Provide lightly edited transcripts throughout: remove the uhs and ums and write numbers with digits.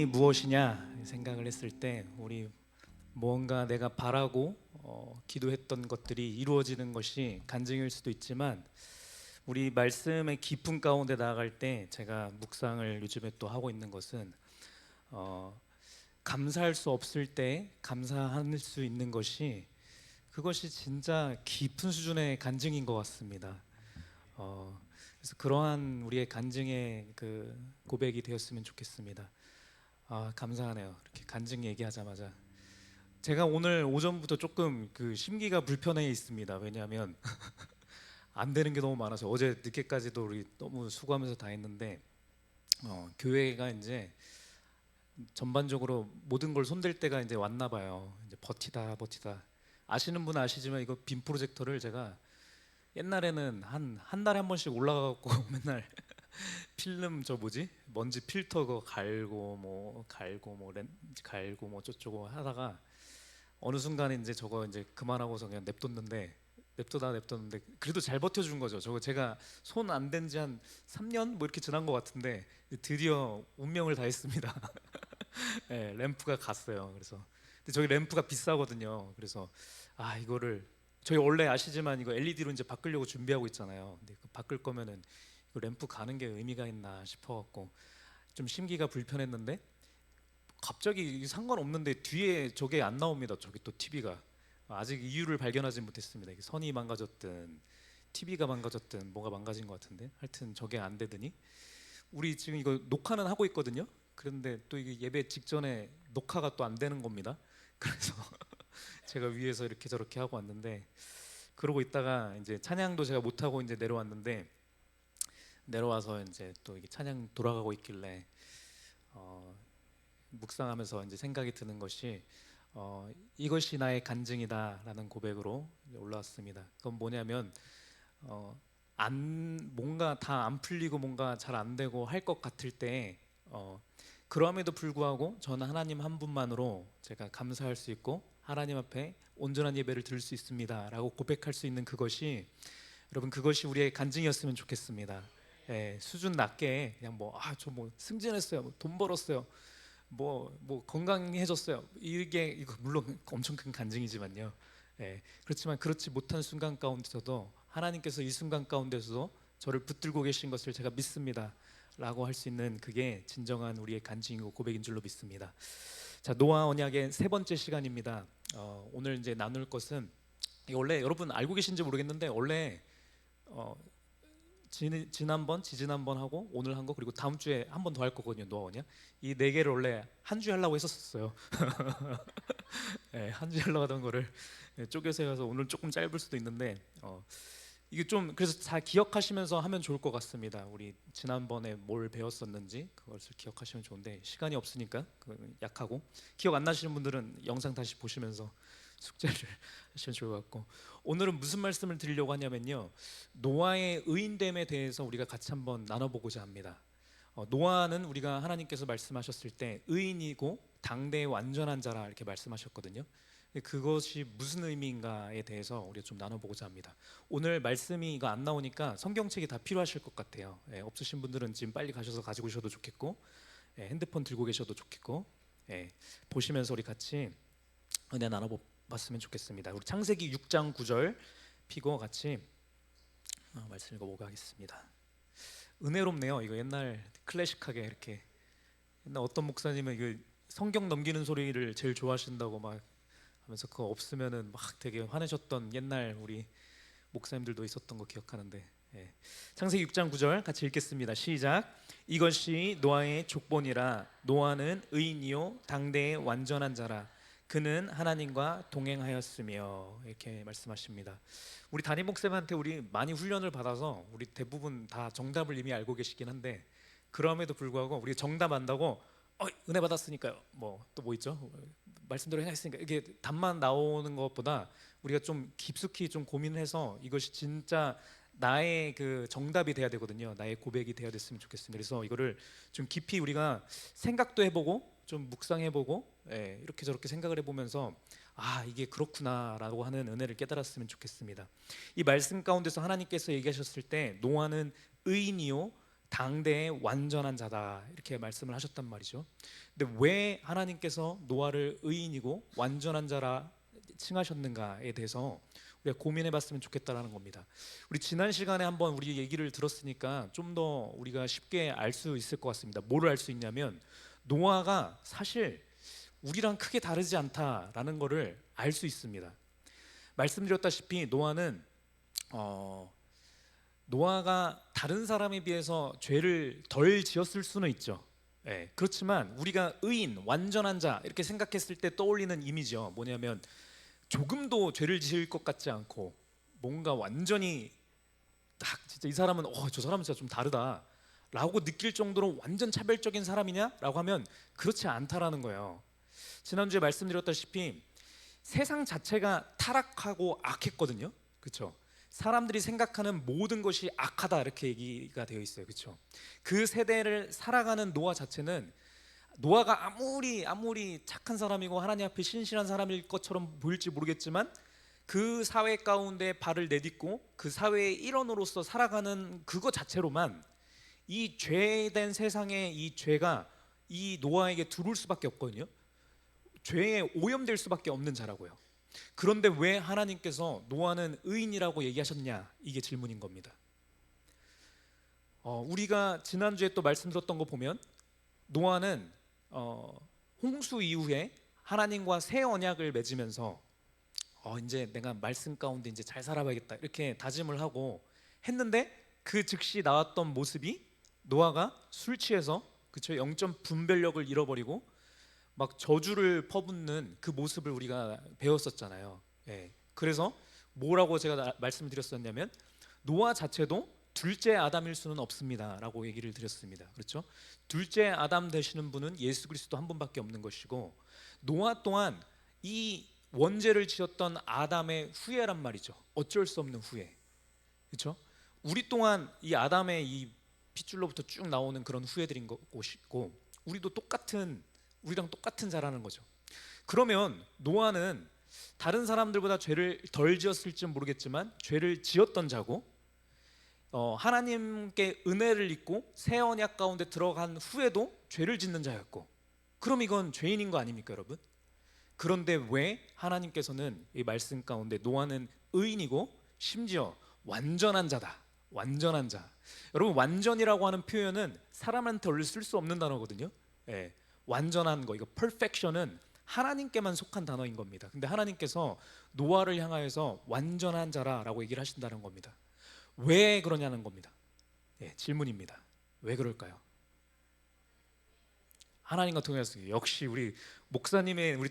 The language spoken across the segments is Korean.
간증이 무엇이냐 생각을 했을 때 우리 무언가 내가 바라고 기도했던 것들이 이루어지는 것이 간증일 수도 있지만 우리 말씀의 깊은 가운데 나아갈 때 제가 묵상을 요즘에 또 하고 있는 것은 감사할 수 없을 때 감사할 수 있는 것이 그것이 진짜 깊은 수준의 간증인 것 같습니다. 그래서 그러한 우리의 간증의 그 고백이 되었으면 좋겠습니다. 감사하네요. 이렇게 간증 얘기하자마자 제가 오늘 오전부터 조금 그 심기가 불편해 있습니다. 왜냐하면 안 되는 게 너무 많아서 어제 늦게까지도 우리 너무 수고하면서 다 했는데 교회가 이제 전반적으로 모든 걸 손댈 때가 이제 왔나 봐요. 이제 버티다 아시는 분은 아시지만 이거 빔 프로젝터를 제가 옛날에는 한 달에 한 번씩 올라가고 맨날 필름 저 뭐지 먼지 필터 그거 갈고 뭐 어쩌고 하다가 어느 순간에 이제 저거 이제 그만하고서 그냥 냅뒀는데 그래도 잘 버텨준 거죠. 저거 제가 손 안 댄 지 한 3년 뭐 이렇게 지난 것 같은데 드디어 운명을 다했습니다. 네, 램프가 갔어요. 그래서 근데 저기 램프가 비싸거든요. 그래서 이거를 저희 원래 아시지만 이거 LED로 이제 바꾸려고 준비하고 있잖아요. 근데 그 바꿀 거면은 이거 램프 가는 게 의미가 있나 싶어갖고 좀 심기가 불편했는데 갑자기 상관없는데 뒤에 저게 안 나옵니다. 저기 또 TV가 아직 이유를 발견하지 못했습니다. 이게 선이 망가졌든 TV가 망가졌든 뭐가 망가진 것 같은데 하여튼 저게 안 되더니 우리 지금 이거 녹화는 하고 있거든요. 그런데 또 이게 예배 직전에 녹화가 또 안 되는 겁니다. 그래서 제가 위에서 이렇게 저렇게 하고 왔는데 그러고 있다가 이제 찬양도 제가 못 하고 이제 내려왔는데 내려와서 이제 또 이게 찬양 돌아가고 있길래 묵상하면서 이제 생각이 드는 것이 이것이 나의 간증이다라는 고백으로 올라왔습니다. 그건 뭐냐면 뭔가 다 안 풀리고 뭔가 잘 안 되고 할 것 같을 때 그럼에도 불구하고 저는 하나님 한 분만으로 제가 감사할 수 있고 하나님 앞에 온전한 예배를 드릴 수 있습니다라고 고백할 수 있는 그것이 여러분 그것이 우리의 간증이었으면 좋겠습니다. 수준 낮게 그냥 저 뭐 승진했어요, 돈 벌었어요, 뭐 건강해졌어요. 이거 물론 엄청 큰 간증이지만요. 그렇지만 그렇지 못한 순간 가운데서도 하나님께서 이 순간 가운데서도 저를 붙들고 계신 것을 제가 믿습니다 라고 할 수 있는 그게 진정한 우리의 간증이고 고백인 줄로 믿습니다. 자, 노아 언약의 세 번째 시간입니다. 오늘 이제 나눌 것은 원래 여러분 알고 계신지 모르겠는데 원래 지난번 하고 오늘 한 거 그리고 다음 주에 한 번 더 할 거거든요. 노아 언약 이 네 개를 원래 한 주에 하려고 했었어요. 한 주에 하려고 하던 거를 쪼개서 해서 오늘 조금 짧을 수도 있는데 이게 좀 그래서 잘 기억하시면서 하면 좋을 것 같습니다. 우리 지난번에 뭘 배웠었는지 그것을 기억하시면 좋은데 시간이 없으니까 약하고 기억 안 나시는 분들은 영상 다시 보시면서 숙제를 하시면 좋을 것 같고 오늘은 무슨 말씀을 드리려고 하냐면요, 노아의 의인됨에 대해서 우리가 같이 한번 나눠보고자 합니다. 노아는 우리가 하나님께서 말씀하셨을 때 의인이고 당대의 완전한 자라 이렇게 말씀하셨거든요. 그것이 무슨 의미인가에 대해서 우리가 좀 나눠보고자 합니다. 오늘 말씀이 이거 안 나오니까 성경책이 다 필요하실 것 같아요. 없으신 분들은 지금 빨리 가셔서 가지고 오셔도 좋겠고 핸드폰 들고 계셔도 좋겠고 보시면서 우리 같이 은혜 나눠봤으면 좋겠습니다. 우리 창세기 6장 9절 피고 같이 말씀 읽어보고 하겠습니다. 은혜롭네요. 이거 옛날 클래식하게 이렇게 옛날 어떤 목사님은 이거 성경 넘기는 소리를 제일 좋아하신다고 막 하면서 그거 없으면은 막 되게 화내셨던 옛날 우리 목사님들도 있었던 거 기억하는데 창세기 6장 9절 같이 읽겠습니다. 시작. 이것이 노아의 족본이라. 노아는 의인이요 당대의 완전한 자라. 그는 하나님과 동행하였으며 이렇게 말씀하십니다. 우리 담임 목사님한테 우리 많이 훈련을 받아서 우리 대부분 다 정답을 이미 알고 계시긴 한데 그럼에도 불구하고 우리 정답 안다고 은혜 받았으니까요. 또 뭐 있죠? 말씀대로 행했으니까 이게 답만 나오는 것보다 우리가 좀 깊숙이 좀 고민해서 이것이 진짜 나의 그 정답이 돼야 되거든요. 나의 고백이 돼야 됐으면 좋겠습니다. 그래서 이거를 좀 깊이 우리가 생각도 해보고 좀 묵상해보고 이렇게 저렇게 생각을 해보면서 이게 그렇구나라고 하는 은혜를 깨달았으면 좋겠습니다. 이 말씀 가운데서 하나님께서 얘기하셨을 때 노아는 의인이요 당대의 완전한 자다 이렇게 말씀을 하셨단 말이죠. 근데 왜 하나님께서 노아를 의인이고 완전한 자라 칭하셨는가에 대해서 우리가 고민해봤으면 좋겠다라는 겁니다. 우리 지난 시간에 한번 우리 얘기를 들었으니까 좀 더 우리가 쉽게 알 수 있을 것 같습니다. 뭐를 알 수 있냐면 노아가 사실 우리랑 크게 다르지 않다라는 것을 알 수 있습니다. 말씀드렸다시피 노아가 다른 사람에 비해서 죄를 덜 지었을 수는 있죠. 예, 그렇지만 우리가 의인, 완전한 자 이렇게 생각했을 때 떠올리는 이미지요. 뭐냐면 조금도 죄를 지을 것 같지 않고 뭔가 완전히 딱 진짜 이 사람은 저 사람은 진짜 좀 다르다 라고 느낄 정도로 완전 차별적인 사람이냐? 라고 하면 그렇지 않다라는 거예요. 지난주에 말씀드렸다시피 세상 자체가 타락하고 악했거든요. 그렇죠? 사람들이 생각하는 모든 것이 악하다 이렇게 얘기가 되어 있어요. 그렇죠? 그 세대를 살아가는 노아 자체는 노아가 아무리 착한 사람이고 하나님 앞에 신실한 사람일 것처럼 보일지 모르겠지만 그 사회 가운데 발을 내딛고 그 사회의 일원으로서 살아가는 그거 자체로만 이 죄된 세상에 이 죄가 이 노아에게 들어올 수밖에 없거든요. 죄에 오염될 수밖에 없는 자라고요. 그런데 왜 하나님께서 노아는 의인이라고 얘기하셨냐? 이게 질문인 겁니다. 우리가 지난주에 또 말씀드렸던 거 보면 노아는 홍수 이후에 하나님과 새 언약을 맺으면서 이제 내가 말씀 가운데 이제 잘 살아봐야겠다 이렇게 다짐을 하고 했는데 그 즉시 나왔던 모습이 노아가 술 취해서 그쵸 영적 분별력을 잃어버리고 막 저주를 퍼붓는 그 모습을 우리가 배웠었잖아요. 예. 그래서 뭐라고 제가 말씀드렸었냐면 노아 자체도 둘째 아담일 수는 없습니다라고 얘기를 드렸습니다. 그렇죠? 둘째 아담 되시는 분은 예수 그리스도 한 분밖에 없는 것이고 노아 또한 이 원죄를 지었던 아담의 후예란 말이죠. 어쩔 수 없는 후예. 그렇죠? 우리 또한 이 아담의 이 핏줄로부터 쭉 나오는 그런 후예들인 것이고 우리랑 똑같은 자라는 거죠. 그러면 노아는 다른 사람들보다 죄를 덜 지었을지 모르겠지만 죄를 지었던 자고 하나님께 은혜를 입고 새 언약 가운데 들어간 후에도 죄를 짓는 자였고 그럼 이건 죄인인 거 아닙니까 여러분? 그런데 왜 하나님께서는 이 말씀 가운데 노아는 의인이고 심지어 완전한 자다. 완전한 자. 여러분 완전이라고 하는 표현은 사람한테 원래 쓸 수 없는 단어거든요. 예, 완전한 거 이거 perfection은 하나님께만 속한 단어인 겁니다. 근데 하나님께서 노아를 향하여서 완전한 자라라고 얘기를 하신다는 겁니다. 왜 그러냐는 겁니다. 예, 질문입니다. 왜 그럴까요? 하나님과 통해서 역시 우리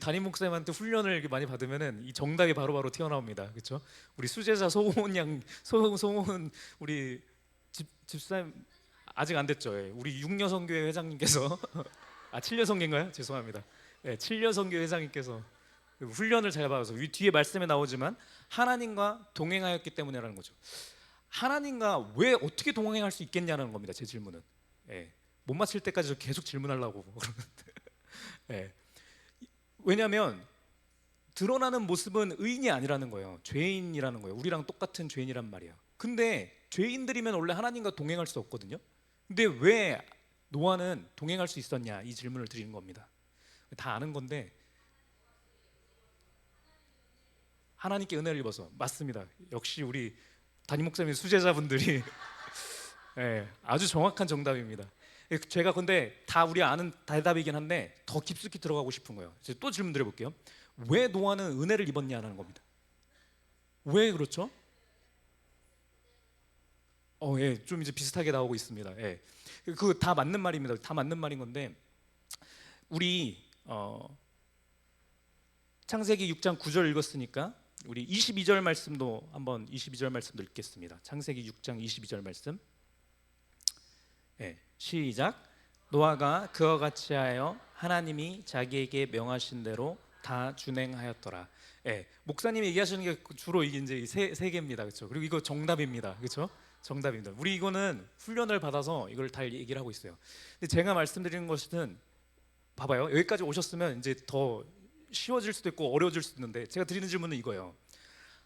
담임 목사님한테 훈련을 이렇게 많이 받으면은 이 정답이 바로바로 튀어나옵니다. 그렇죠? 우리 수제자 소은 우리 집사님 아직 안 됐죠. 예. 우리 육려성교회 회장님께서 7려성교인가요? 죄송합니다. 예, 7려성교회 회장님께서 훈련을 잘 받아서 뒤에 말씀에 나오지만 하나님과 동행하였기 때문이라는 거죠. 하나님과 왜 어떻게 동행할 수 있겠냐는 겁니다. 제 질문은. 예. 못 맞힐 때까지 계속 질문하려고 그러는데. 예. 왜냐하면 드러나는 모습은 의인이 아니라는 거예요. 죄인이라는 거예요. 우리랑 똑같은 죄인이란 말이에요. 근데 죄인들이면 원래 하나님과 동행할 수 없거든요. 근데 왜 노아는 동행할 수 있었냐 이 질문을 드리는 겁니다. 다 아는 건데 하나님께 은혜를 입어서 맞습니다. 역시 우리 담임 목사님 수제자분들이 예, 아주 정확한 정답입니다. 제가 근데 다 우리 아는 대답이긴 한데 더 깊숙이 들어가고 싶은 거예요. 이제 또 질문 드려볼게요. 왜 노아는 은혜를 입었냐는 겁니다. 왜 그렇죠? 예, 좀 이제 비슷하게 나오고 있습니다. 예, 그 다 맞는 말입니다. 다 맞는 말인 건데 우리 창세기 6장 9절 읽었으니까 우리 22절 말씀도 한번 22절 말씀도 읽겠습니다. 창세기 6장 22절 말씀. 예, 시작. 노아가 그와 같이 하여 하나님이 자기에게 명하신 대로 다 준행하였더라. 예, 목사님이 얘기하시는 게 주로 이제 세 개입니다. 그렇죠? 그리고 이거 정답입니다. 그렇죠? 정답입니다. 우리 이거는 훈련을 받아서 이걸 다 얘기를 하고 있어요. 근데 제가 말씀드리는 것은 봐봐요. 여기까지 오셨으면 이제 더 쉬워질 수도 있고 어려워질 수도 있는데 제가 드리는 질문은 이거예요.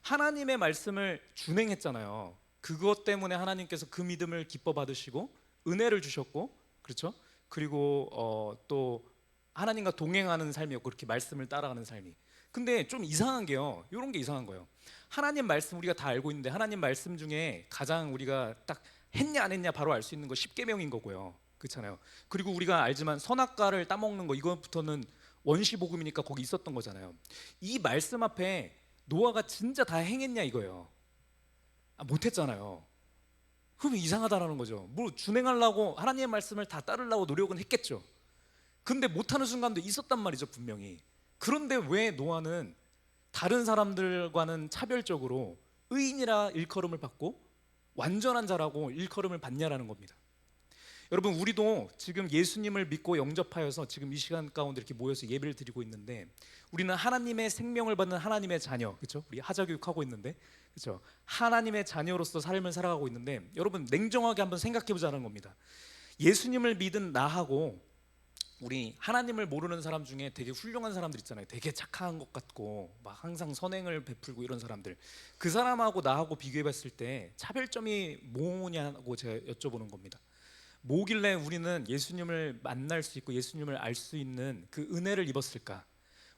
하나님의 말씀을 준행했잖아요. 그것 때문에 하나님께서 그 믿음을 기뻐 받으시고 은혜를 주셨고, 그렇죠? 그리고 또 하나님과 동행하는 삶이었고, 그렇게 말씀을 따라가는 삶이. 근데 좀 이상한 게요, 이런 게 이상한 거예요. 하나님 말씀 우리가 다 알고 있는데, 하나님 말씀 중에 가장 우리가 딱 했냐 안 했냐 바로 알 수 있는 거 십계명인 거고요, 그렇잖아요. 그리고 우리가 알지만 선악과를 따먹는 거, 이것부터는 원시복음이니까 거기 있었던 거잖아요. 이 말씀 앞에 노아가 진짜 다 행했냐 이거예요. 못했잖아요. 그럼 이상하다라는 거죠. 뭐 준행하려고, 하나님의 말씀을 다 따르려고 노력은 했겠죠. 근데 못하는 순간도 있었단 말이죠, 분명히. 그런데 왜 노아는 다른 사람들과는 차별적으로 의인이라 일컬음을 받고 완전한 자라고 일컬음을 받냐라는 겁니다. 여러분, 우리도 지금 예수님을 믿고 영접하여서 지금 이 시간 가운데 이렇게 모여서 예배를 드리고 있는데, 우리는 하나님의 생명을 받는 하나님의 자녀, 그렇죠? 우리 하자교육하고 있는데, 그렇죠? 하나님의 자녀로서 삶을 살아가고 있는데, 여러분 냉정하게 한번 생각해 보자는 겁니다. 예수님을 믿은 나하고 우리 하나님을 모르는 사람 중에 되게 훌륭한 사람들 있잖아요. 되게 착한 것 같고 막 항상 선행을 베풀고 이런 사람들, 그 사람하고 나하고 비교해 봤을 때 차별점이 뭐냐고 제가 여쭤보는 겁니다. 뭐길래 우리는 예수님을 만날 수 있고 예수님을 알 수 있는 그 은혜를 입었을까?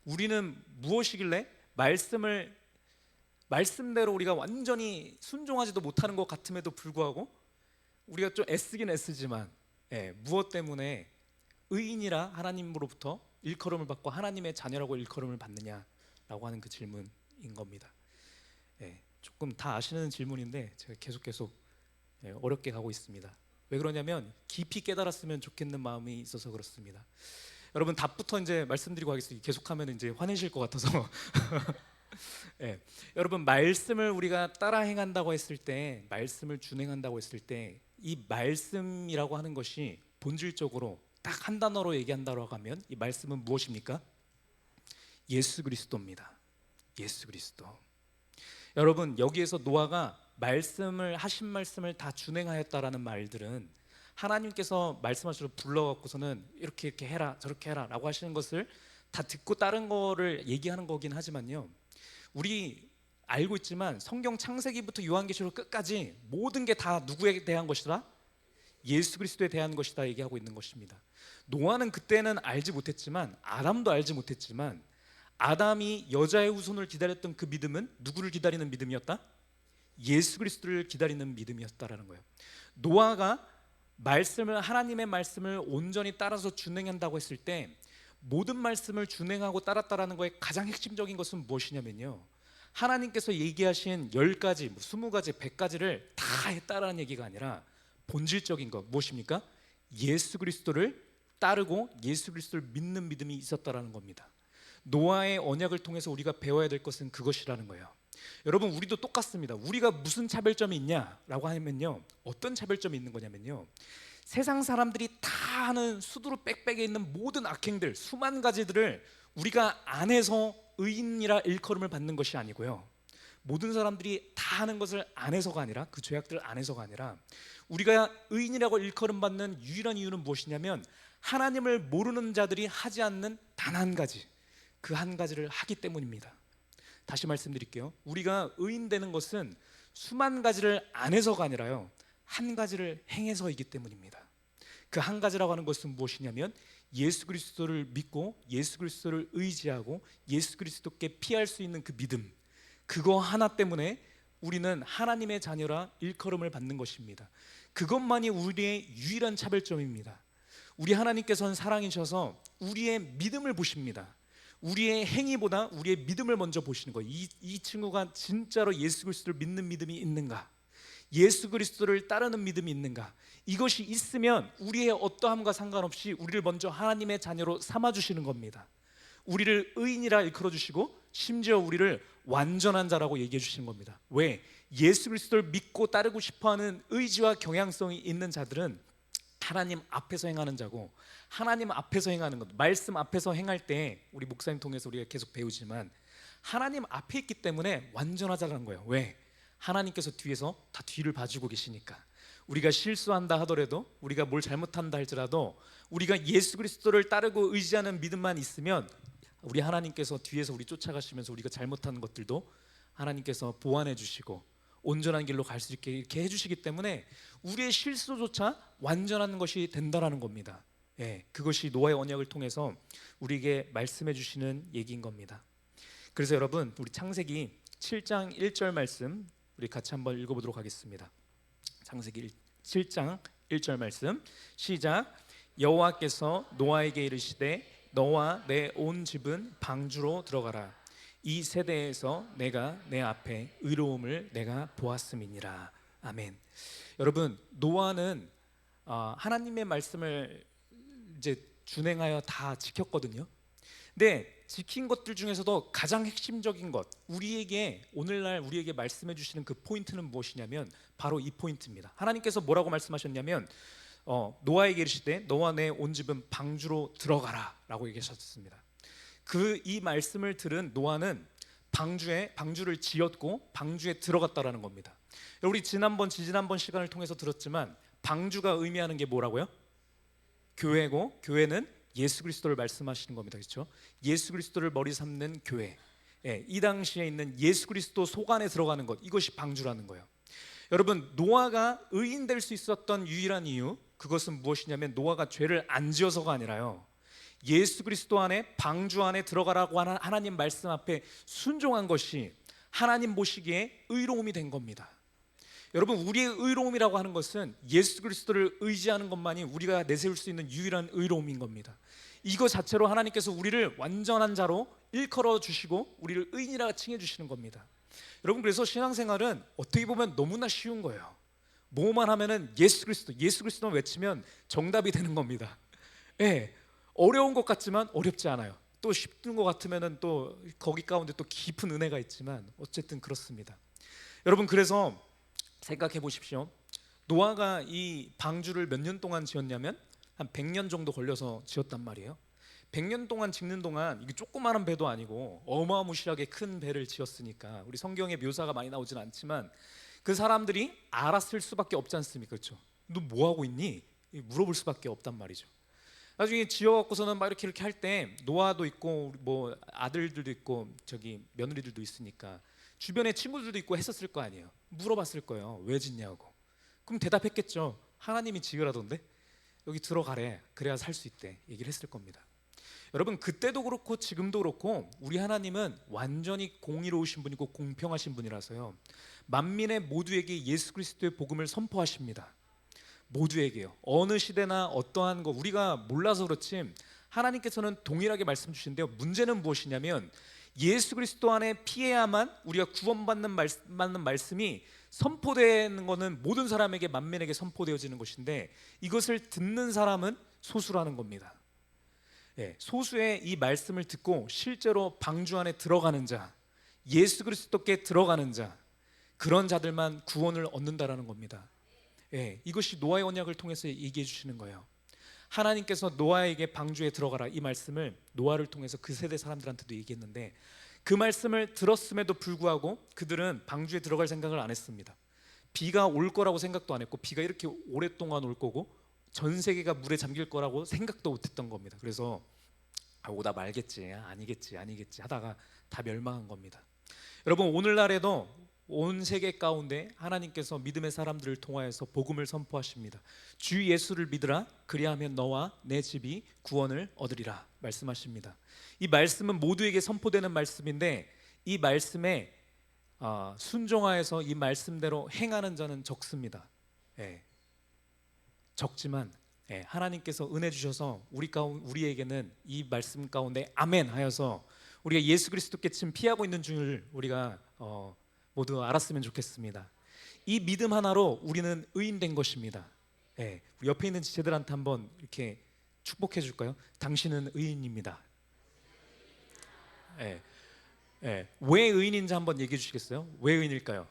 우리는 무엇이길래 말씀대로 우리가 완전히 순종하지도 못하는 것 같음에도 불구하고 우리가 좀 애쓰긴 애쓰지만, 무엇 때문에 의인이라 하나님으로부터 일컬음을 받고 하나님의 자녀라고 일컬음을 받느냐라고 하는 그 질문인 겁니다. 조금 다 아시는 질문인데 제가 계속 어렵게 가고 있습니다. 왜 그러냐면 깊이 깨달았으면 좋겠는 마음이 있어서 그렇습니다. 여러분, 답부터 이제 말씀드리고 하겠습니다. 계속하면 이제 화내실 것 같아서. 여러분, 말씀을 우리가 따라 행한다고 했을 때, 말씀을 준행한다고 했을 때, 이 말씀이라고 하는 것이 본질적으로 딱 한 단어로 얘기한다고 하면 이 말씀은 무엇입니까? 예수 그리스도입니다. 예수 그리스도. 여러분, 여기에서 노아가 하신 말씀을 다 준행하였다라는 말들은 하나님께서 말씀하시러 불러갖고서는 이렇게 해라 저렇게 해라 라고 하시는 것을 다 듣고 따른 거를 얘기하는 거긴 하지만요, 우리 알고 있지만 성경 창세기부터 요한계시록 끝까지 모든 게 다 누구에 대한 것이다? 예수 그리스도에 대한 것이다 얘기하고 있는 것입니다. 노아는 그때는 알지 못했지만, 아담도 알지 못했지만, 아담이 여자의 후손을 기다렸던 그 믿음은 누구를 기다리는 믿음이었다? 예수 그리스도를 기다리는 믿음이었다라는 거예요. 노아가 하나님의 말씀을 온전히 따라서 준행한다고 했을 때, 모든 말씀을 준행하고 따랐다라는 거의 가장 핵심적인 것은 무엇이냐면요, 하나님께서 얘기하신 10가지, 20가지, 100가지를 다 했다라는 얘기가 아니라 본질적인 것 무엇입니까? 예수 그리스도를 따르고 예수 그리스도를 믿는 믿음이 있었다라는 겁니다. 노아의 언약을 통해서 우리가 배워야 될 것은 그것이라는 거예요. 여러분, 우리도 똑같습니다. 우리가 무슨 차별점이 있냐라고 하면요, 어떤 차별점이 있는 거냐면요, 세상 사람들이 다 하는 수두룩 빽빽에 있는 모든 악행들, 수만 가지들을 우리가 안 해서 의인이라 일컬음을 받는 것이 아니고요, 모든 사람들이 다 하는 것을 안 해서가 아니라, 그 죄악들을 안 해서가 아니라, 우리가 의인이라고 일컬음 받는 유일한 이유는 무엇이냐면 하나님을 모르는 자들이 하지 않는 단 한 가지, 그 한 가지를 하기 때문입니다. 다시 말씀드릴게요. 우리가 의인 되는 것은 수만 가지를 안 해서가 아니라요, 한 가지를 행해서이기 때문입니다. 그 한 가지라고 하는 것은 무엇이냐면 예수 그리스도를 믿고 예수 그리스도를 의지하고 예수 그리스도께 피할 수 있는 그 믿음, 그거 하나 때문에 우리는 하나님의 자녀라 일컬음을 받는 것입니다. 그것만이 우리의 유일한 차별점입니다. 우리 하나님께서는 사랑이셔서 우리의 믿음을 보십니다. 우리의 행위보다 우리의 믿음을 먼저 보시는 거예요. 이 친구가 진짜로 예수 그리스도를 믿는 믿음이 있는가, 예수 그리스도를 따르는 믿음이 있는가, 이것이 있으면 우리의 어떠함과 상관없이 우리를 먼저 하나님의 자녀로 삼아주시는 겁니다. 우리를 의인이라 일컬어 주시고 심지어 우리를 완전한 자라고 얘기해 주시는 겁니다. 왜? 예수 그리스도를 믿고 따르고 싶어하는 의지와 경향성이 있는 자들은 하나님 앞에서 행하는 자고, 하나님 앞에서 행하는 것, 말씀 앞에서 행할 때 우리 목사님 통해서 우리가 계속 배우지만 하나님 앞에 있기 때문에 완전하자는 거예요. 왜? 하나님께서 뒤에서 다 뒤를 봐주고 계시니까. 우리가 실수한다 하더라도, 우리가 뭘 잘못한다 할지라도, 우리가 예수 그리스도를 따르고 의지하는 믿음만 있으면 우리 하나님께서 뒤에서 우리 쫓아가시면서 우리가 잘못하는 것들도 하나님께서 보완해 주시고 온전한 길로 갈 수 있게 이렇게 해주시기 때문에 우리의 실수조차 완전한 것이 된다라는 겁니다. 예, 그것이 노아의 언약을 통해서 우리에게 말씀해 주시는 얘기인 겁니다. 그래서 여러분, 우리 창세기 7장 1절 말씀 우리 같이 한번 읽어보도록 하겠습니다. 창세기 7장 1절 말씀 시작. 여호와께서 노아에게 이르시되 너와 내 온 집은 방주로 들어가라. 이 세대에서 내가 내 앞에 의로움을 내가 보았음이니라. 아멘. 여러분, 노아는 하나님의 말씀을 이제 준행하여 다 지켰거든요. 근데 지킨 것들 중에서도 가장 핵심적인 것, 우리에게 오늘날 우리에게 말씀해 주시는 그 포인트는 무엇이냐면 바로 이 포인트입니다. 하나님께서 뭐라고 말씀하셨냐면 노아에게 이르시되 너와 내 온 집은 방주로 들어가라 라고 얘기하셨습니다. 이 말씀을 들은 노아는 방주를 지었고 방주에 들어갔다라는 겁니다. 우리 지난번 시간을 통해서 들었지만 방주가 의미하는 게 뭐라고요? 교회고, 교회는 예수 그리스도를 말씀하시는 겁니다. 그렇죠? 예수 그리스도를 머리 삼는 교회. 예, 이 당시에 있는 예수 그리스도 속 안에 들어가는 것, 이것이 방주라는 거예요. 여러분, 노아가 의인 될 수 있었던 유일한 이유, 그것은 무엇이냐면 노아가 죄를 안 지어서가 아니라요, 예수 그리스도 안에 방주 안에 들어가라고 하는 하나님 말씀 앞에 순종한 것이 하나님 보시기에 의로움이 된 겁니다. 여러분, 우리의 의로움이라고 하는 것은 예수 그리스도를 의지하는 것만이 우리가 내세울 수 있는 유일한 의로움인 겁니다. 이거 자체로 하나님께서 우리를 완전한 자로 일컬어 주시고 우리를 의인이라 칭해 주시는 겁니다. 여러분, 그래서 신앙생활은 어떻게 보면 너무나 쉬운 거예요. 뭐만 하면은 예수 그리스도만 외치면 정답이 되는 겁니다. 예, 어려운 것 같지만 어렵지 않아요. 또 쉽은 것 같으면은 또 거기 가운데 또 깊은 은혜가 있지만 어쨌든 그렇습니다. 여러분, 그래서 생각해 보십시오. 노아가 이 방주를 몇 년 동안 지었냐면 한 100년 정도 걸려서 지었단 말이에요. 100년 동안 짓는 동안 이게 조그마한 배도 아니고 어마무시하게 큰 배를 지었으니까 우리 성경에 묘사가 많이 나오진 않지만 그 사람들이 알았을 수밖에 없지 않습니까? 그렇죠? 너 뭐 하고 있니? 물어볼 수밖에 없단 말이죠. 나중에 지어갖고서는 막 이렇게 할 때 노아도 있고 뭐 아들들도 있고 저기 며느리들도 있으니까 주변에 친구들도 있고 했었을 거 아니에요. 물어봤을 거예요. 왜 짓냐고. 그럼 대답했겠죠. 하나님이 지으라던데 여기 들어가래. 그래야 살 수 있대. 얘기를 했을 겁니다. 여러분, 그때도 그렇고 지금도 그렇고 우리 하나님은 완전히 공의로우신 분이고 공평하신 분이라서요, 만민의 모두에게 예수 그리스도의 복음을 선포하십니다. 모두에게요. 어느 시대나 어떠한 거 우리가 몰라서 그렇지 하나님께서는 동일하게 말씀 주시는데요, 문제는 무엇이냐면 예수 그리스도 안에 피해야만 우리가 구원받는 말씀이 선포되는 것은 모든 사람에게, 만민에게 선포되어지는 것인데 이것을 듣는 사람은 소수라는 겁니다. 예, 소수의 이 말씀을 듣고 실제로 방주 안에 들어가는 자, 예수 그리스도께 들어가는 자, 그런 자들만 구원을 얻는다라는 겁니다. 예, 이것이 노아의 언약을 통해서 얘기해 주시는 거예요. 하나님께서 노아에게 방주에 들어가라, 이 말씀을 노아를 통해서 그 세대 사람들한테도 얘기했는데 그 말씀을 들었음에도 불구하고 그들은 방주에 들어갈 생각을 안 했습니다. 비가 올 거라고 생각도 안 했고 비가 이렇게 오랫동안 올 거고 전 세계가 물에 잠길 거라고 생각도 못 했던 겁니다. 그래서 오다 말겠지, 아니겠지 하다가 다 멸망한 겁니다. 여러분, 오늘날에도 온 세계 가운데 하나님께서 믿음의 사람들을 통하여서 복음을 선포하십니다. 주 예수를 믿으라, 그리하면 너와 내 집이 구원을 얻으리라 말씀하십니다. 이 말씀은 모두에게 선포되는 말씀인데 이 말씀에 순종하여서 이 말씀대로 행하는 자는 적습니다. 예, 적지만 하나님께서 은혜 주셔서 우리에게는 이 말씀 가운데 아멘 하여서 우리가 예수 그리스도께 지금 피하고 있는 줄 우리가 모두 알았으면 좋겠습니다. 이 믿음 하나로 우리는 의인된 것입니다. 예, 옆에 있는 지체들한테 한번 이렇게 축복해 줄까요? 당신은 의인입니다. 예, 왜 의인인지 한번 얘기해 주시겠어요? 왜 의인일까요?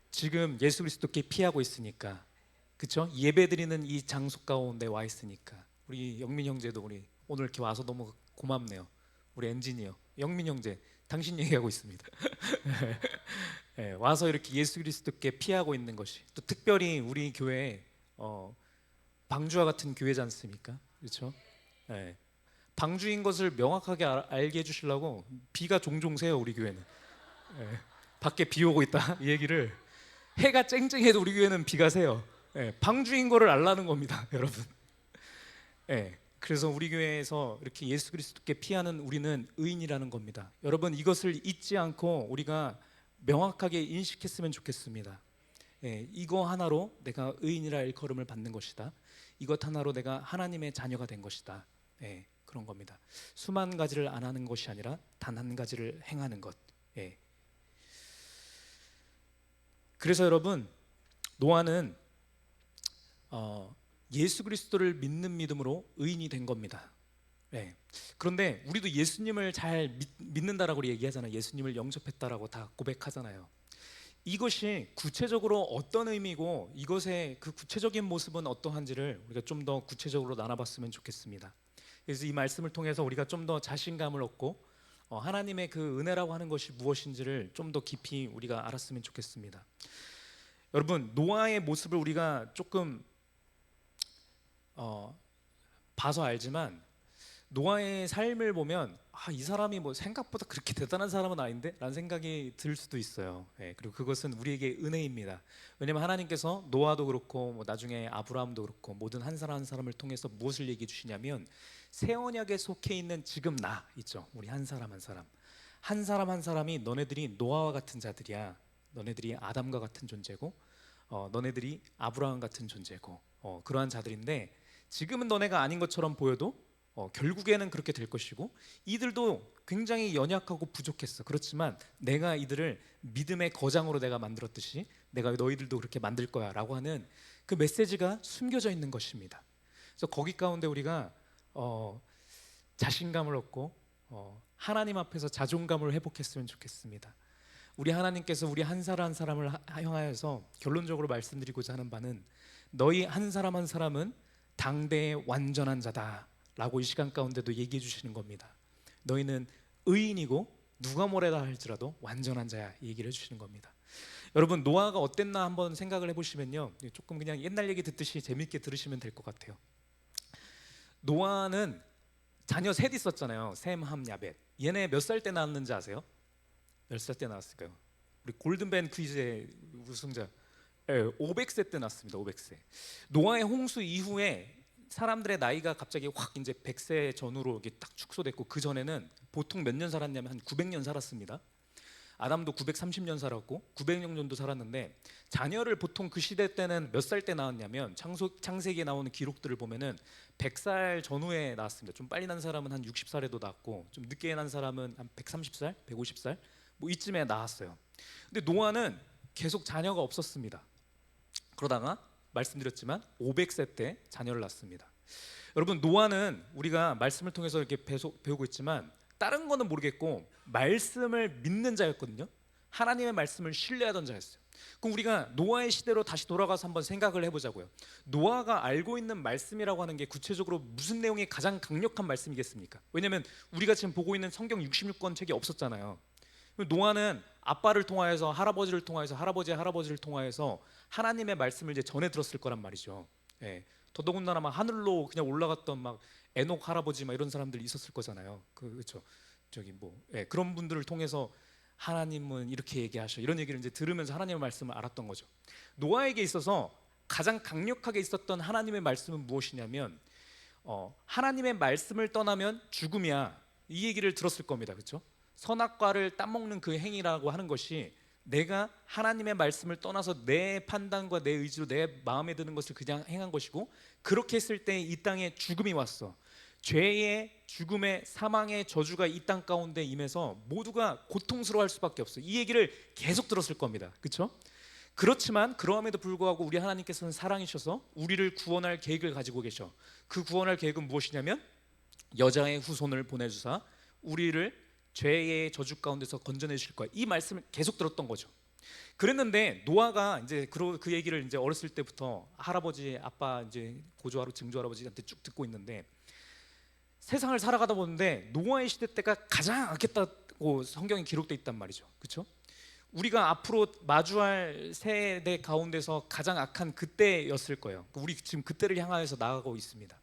지금 예수 그리스도께 피하고 있으니까, 그렇죠? 예배드리는 이 장소 가운데 와 있으니까. 우리 영민 형제도 우리 오늘 이렇게 와서 너무 고맙네요. 우리 엔지니어 영민 형제, 당신 얘기하고 있습니다. 와서 이렇게 예수 그리스도께 피하고 있는 것이, 또 특별히 우리 교회 방주와 같은 교회지 않습니까? 그렇죠? 방주인 것을 명확하게 알게 해주시려고 비가 종종 새요. 우리 교회는 밖에 비 오고 있다 이 얘기를 해가 쨍쨍해도 우리 교회는 비가 새요. 예, 방주인 거를 알라는 겁니다, 여러분. 예, 그래서 우리 교회에서 이렇게 예수 그리스도께 피하는 우리는 의인이라는 겁니다. 여러분 이것을 잊지 않고 우리가 명확하게 인식했으면 좋겠습니다. 예, 이거 하나로 내가 의인이라 일컬음을 받는 것이다. 이것 하나로 내가 하나님의 자녀가 된 것이다. 예, 그런 겁니다. 수만 가지를 안 하는 것이 아니라 단 한 가지를 행하는 것. 예. 그래서 여러분 노아는 예수 그리스도를 믿는 믿음으로 의인이 된 겁니다. 네. 그런데 우리도 예수님을 잘 믿는다라고 얘기하잖아요. 예수님을 영접했다라고 다 고백하잖아요. 이것이 구체적으로 어떤 의미고 이것의 그 구체적인 모습은 어떠한지를 우리가 좀 더 구체적으로 나눠봤으면 좋겠습니다. 그래서 이 말씀을 통해서 우리가 좀 더 자신감을 얻고 하나님의 그 은혜라고 하는 것이 무엇인지를 좀 더 깊이 우리가 알았으면 좋겠습니다. 여러분 노아의 모습을 우리가 조금 봐서 알지만 노아의 삶을 보면 이 사람이 뭐 생각보다 그렇게 대단한 사람은 아닌데? 라는 생각이 들 수도 있어요. 예, 그리고 그것은 우리에게 은혜입니다. 왜냐하면 하나님께서 노아도 그렇고 뭐 나중에 아브라함도 그렇고 모든 한 사람 한 사람을 통해서 무엇을 얘기해 주시냐면 새 언약에 속해 있는 지금 나 있죠. 우리 한 사람 한 사람 한 사람 한 사람이 너네들이 노아와 같은 자들이야. 너네들이 아담과 같은 존재고 너네들이 아브라함 같은 존재고 그러한 자들인데 지금은 너네가 아닌 것처럼 보여도 결국에는 그렇게 될 것이고 이들도 굉장히 연약하고 부족했어. 그렇지만 내가 이들을 믿음의 거장으로 내가 만들었듯이 내가 너희들도 그렇게 만들 거야 라고 하는 그 메시지가 숨겨져 있는 것입니다. 그래서 거기 가운데 우리가 자신감을 얻고 하나님 앞에서 자존감을 회복했으면 좋겠습니다. 우리 하나님께서 우리 한 사람 한 사람을 향하여서 결론적으로 말씀드리고자 하는 바는 너희 한 사람 한 사람은 당대의 완전한 자다 라고 이 시간 가운데도 얘기해 주시는 겁니다. 너희는 의인이고 누가 뭐래다 할지라도 완전한 자야 이 얘기를 해주시는 겁니다. 여러분 노아가 어땠나 한번 생각을 해보시면요 조금 그냥 옛날 얘기 듣듯이 재밌게 들으시면 될 것 같아요. 노아는 자녀 셋 있었잖아요. 셈, 함, 야벳. 얘네 몇 살 때 낳았는지 아세요? 몇 살 때 낳았을까요? 우리 골든벤 퀴즈의 우승자 500세 때 낳았습니다. 500세. 노아의 홍수 이후에 사람들의 나이가 갑자기 확 이제 100세 전후로 이렇게 딱 축소됐고 그 전에는 보통 몇 년 살았냐면 한 900년 살았습니다. 아담도 930년 살았고 900년 정도 살았는데 자녀를 보통 그 시대 때는 몇 살 때 낳았냐면 창세기에 나오는 기록들을 보면은 100살 전후에 낳았습니다. 좀 빨리 난 사람은 한 60살에도 낳았고 좀 늦게 난 사람은 한 130살, 150살 뭐 이쯤에 낳았어요. 근데 노아는 계속 자녀가 없었습니다. 그러다가 말씀드렸지만 500세 때 자녀를 낳습니다. 여러분 노아는 우리가 말씀을 통해서 이렇게 배우고 있지만 다른 거는 모르겠고 말씀을 믿는 자였거든요. 하나님의 말씀을 신뢰하던 자였어요. 그럼 우리가 노아의 시대로 다시 돌아가서 한번 생각을 해보자고요. 노아가 알고 있는 말씀이라고 하는 게 구체적으로 무슨 내용이 가장 강력한 말씀이겠습니까? 왜냐하면 우리가 지금 보고 있는 성경 66권 책이 없었잖아요. 노아는 아빠를 통하여서 할아버지를 통하여서 할아버지의 할아버지를 통하여서 하나님의 말씀을 이제 전해 들었을 거란 말이죠. 예. 더더군다나 막 하늘로 그냥 올라갔던 막 에녹 할아버지 막 이런 사람들 있었을 거잖아요. 그렇죠. 저기 뭐 그런 분들을 통해서 하나님은 이렇게 얘기하셔 이런 얘기를 이제 들으면서 하나님의 말씀을 알았던 거죠. 노아에게 있어서 가장 강력하게 있었던 하나님의 말씀은 무엇이냐면 하나님의 말씀을 떠나면 죽음이야 이 얘기를 들었을 겁니다. 그렇죠? 선악과를 따먹는 그 행위라고 하는 것이 내가 하나님의 말씀을 떠나서 내 판단과 내 의지로 내 마음에 드는 것을 그냥 행한 것이고 그렇게 했을 때 이 땅에 죽음이 왔어. 죄의 죽음의 사망의 저주가 이 땅 가운데 임해서 모두가 고통스러워할 수밖에 없어. 이 얘기를 계속 들었을 겁니다. 그렇죠? 그렇지만 그러함에도 불구하고 우리 하나님께서는 사랑이셔서 우리를 구원할 계획을 가지고 계셔. 그 구원할 계획은 무엇이냐면 여자의 후손을 보내주사 우리를 죄의 저주 가운데서 건져내 주실 거야. 이 말씀을 계속 들었던 거죠. 그랬는데 노아가 이제 그 얘기를 이제 어렸을 때부터 할아버지, 아빠 이제 고조 증조 할아버지한테 쭉 듣고 있는데 세상을 살아가다 보는데 노아의 시대 때가 가장 악했다고 성경에 기록돼 있단 말이죠. 그렇죠? 우리가 앞으로 마주할 세대 가운데서 가장 악한 그때였을 거예요. 우리 지금 그때를 향하여서 나아가고 있습니다.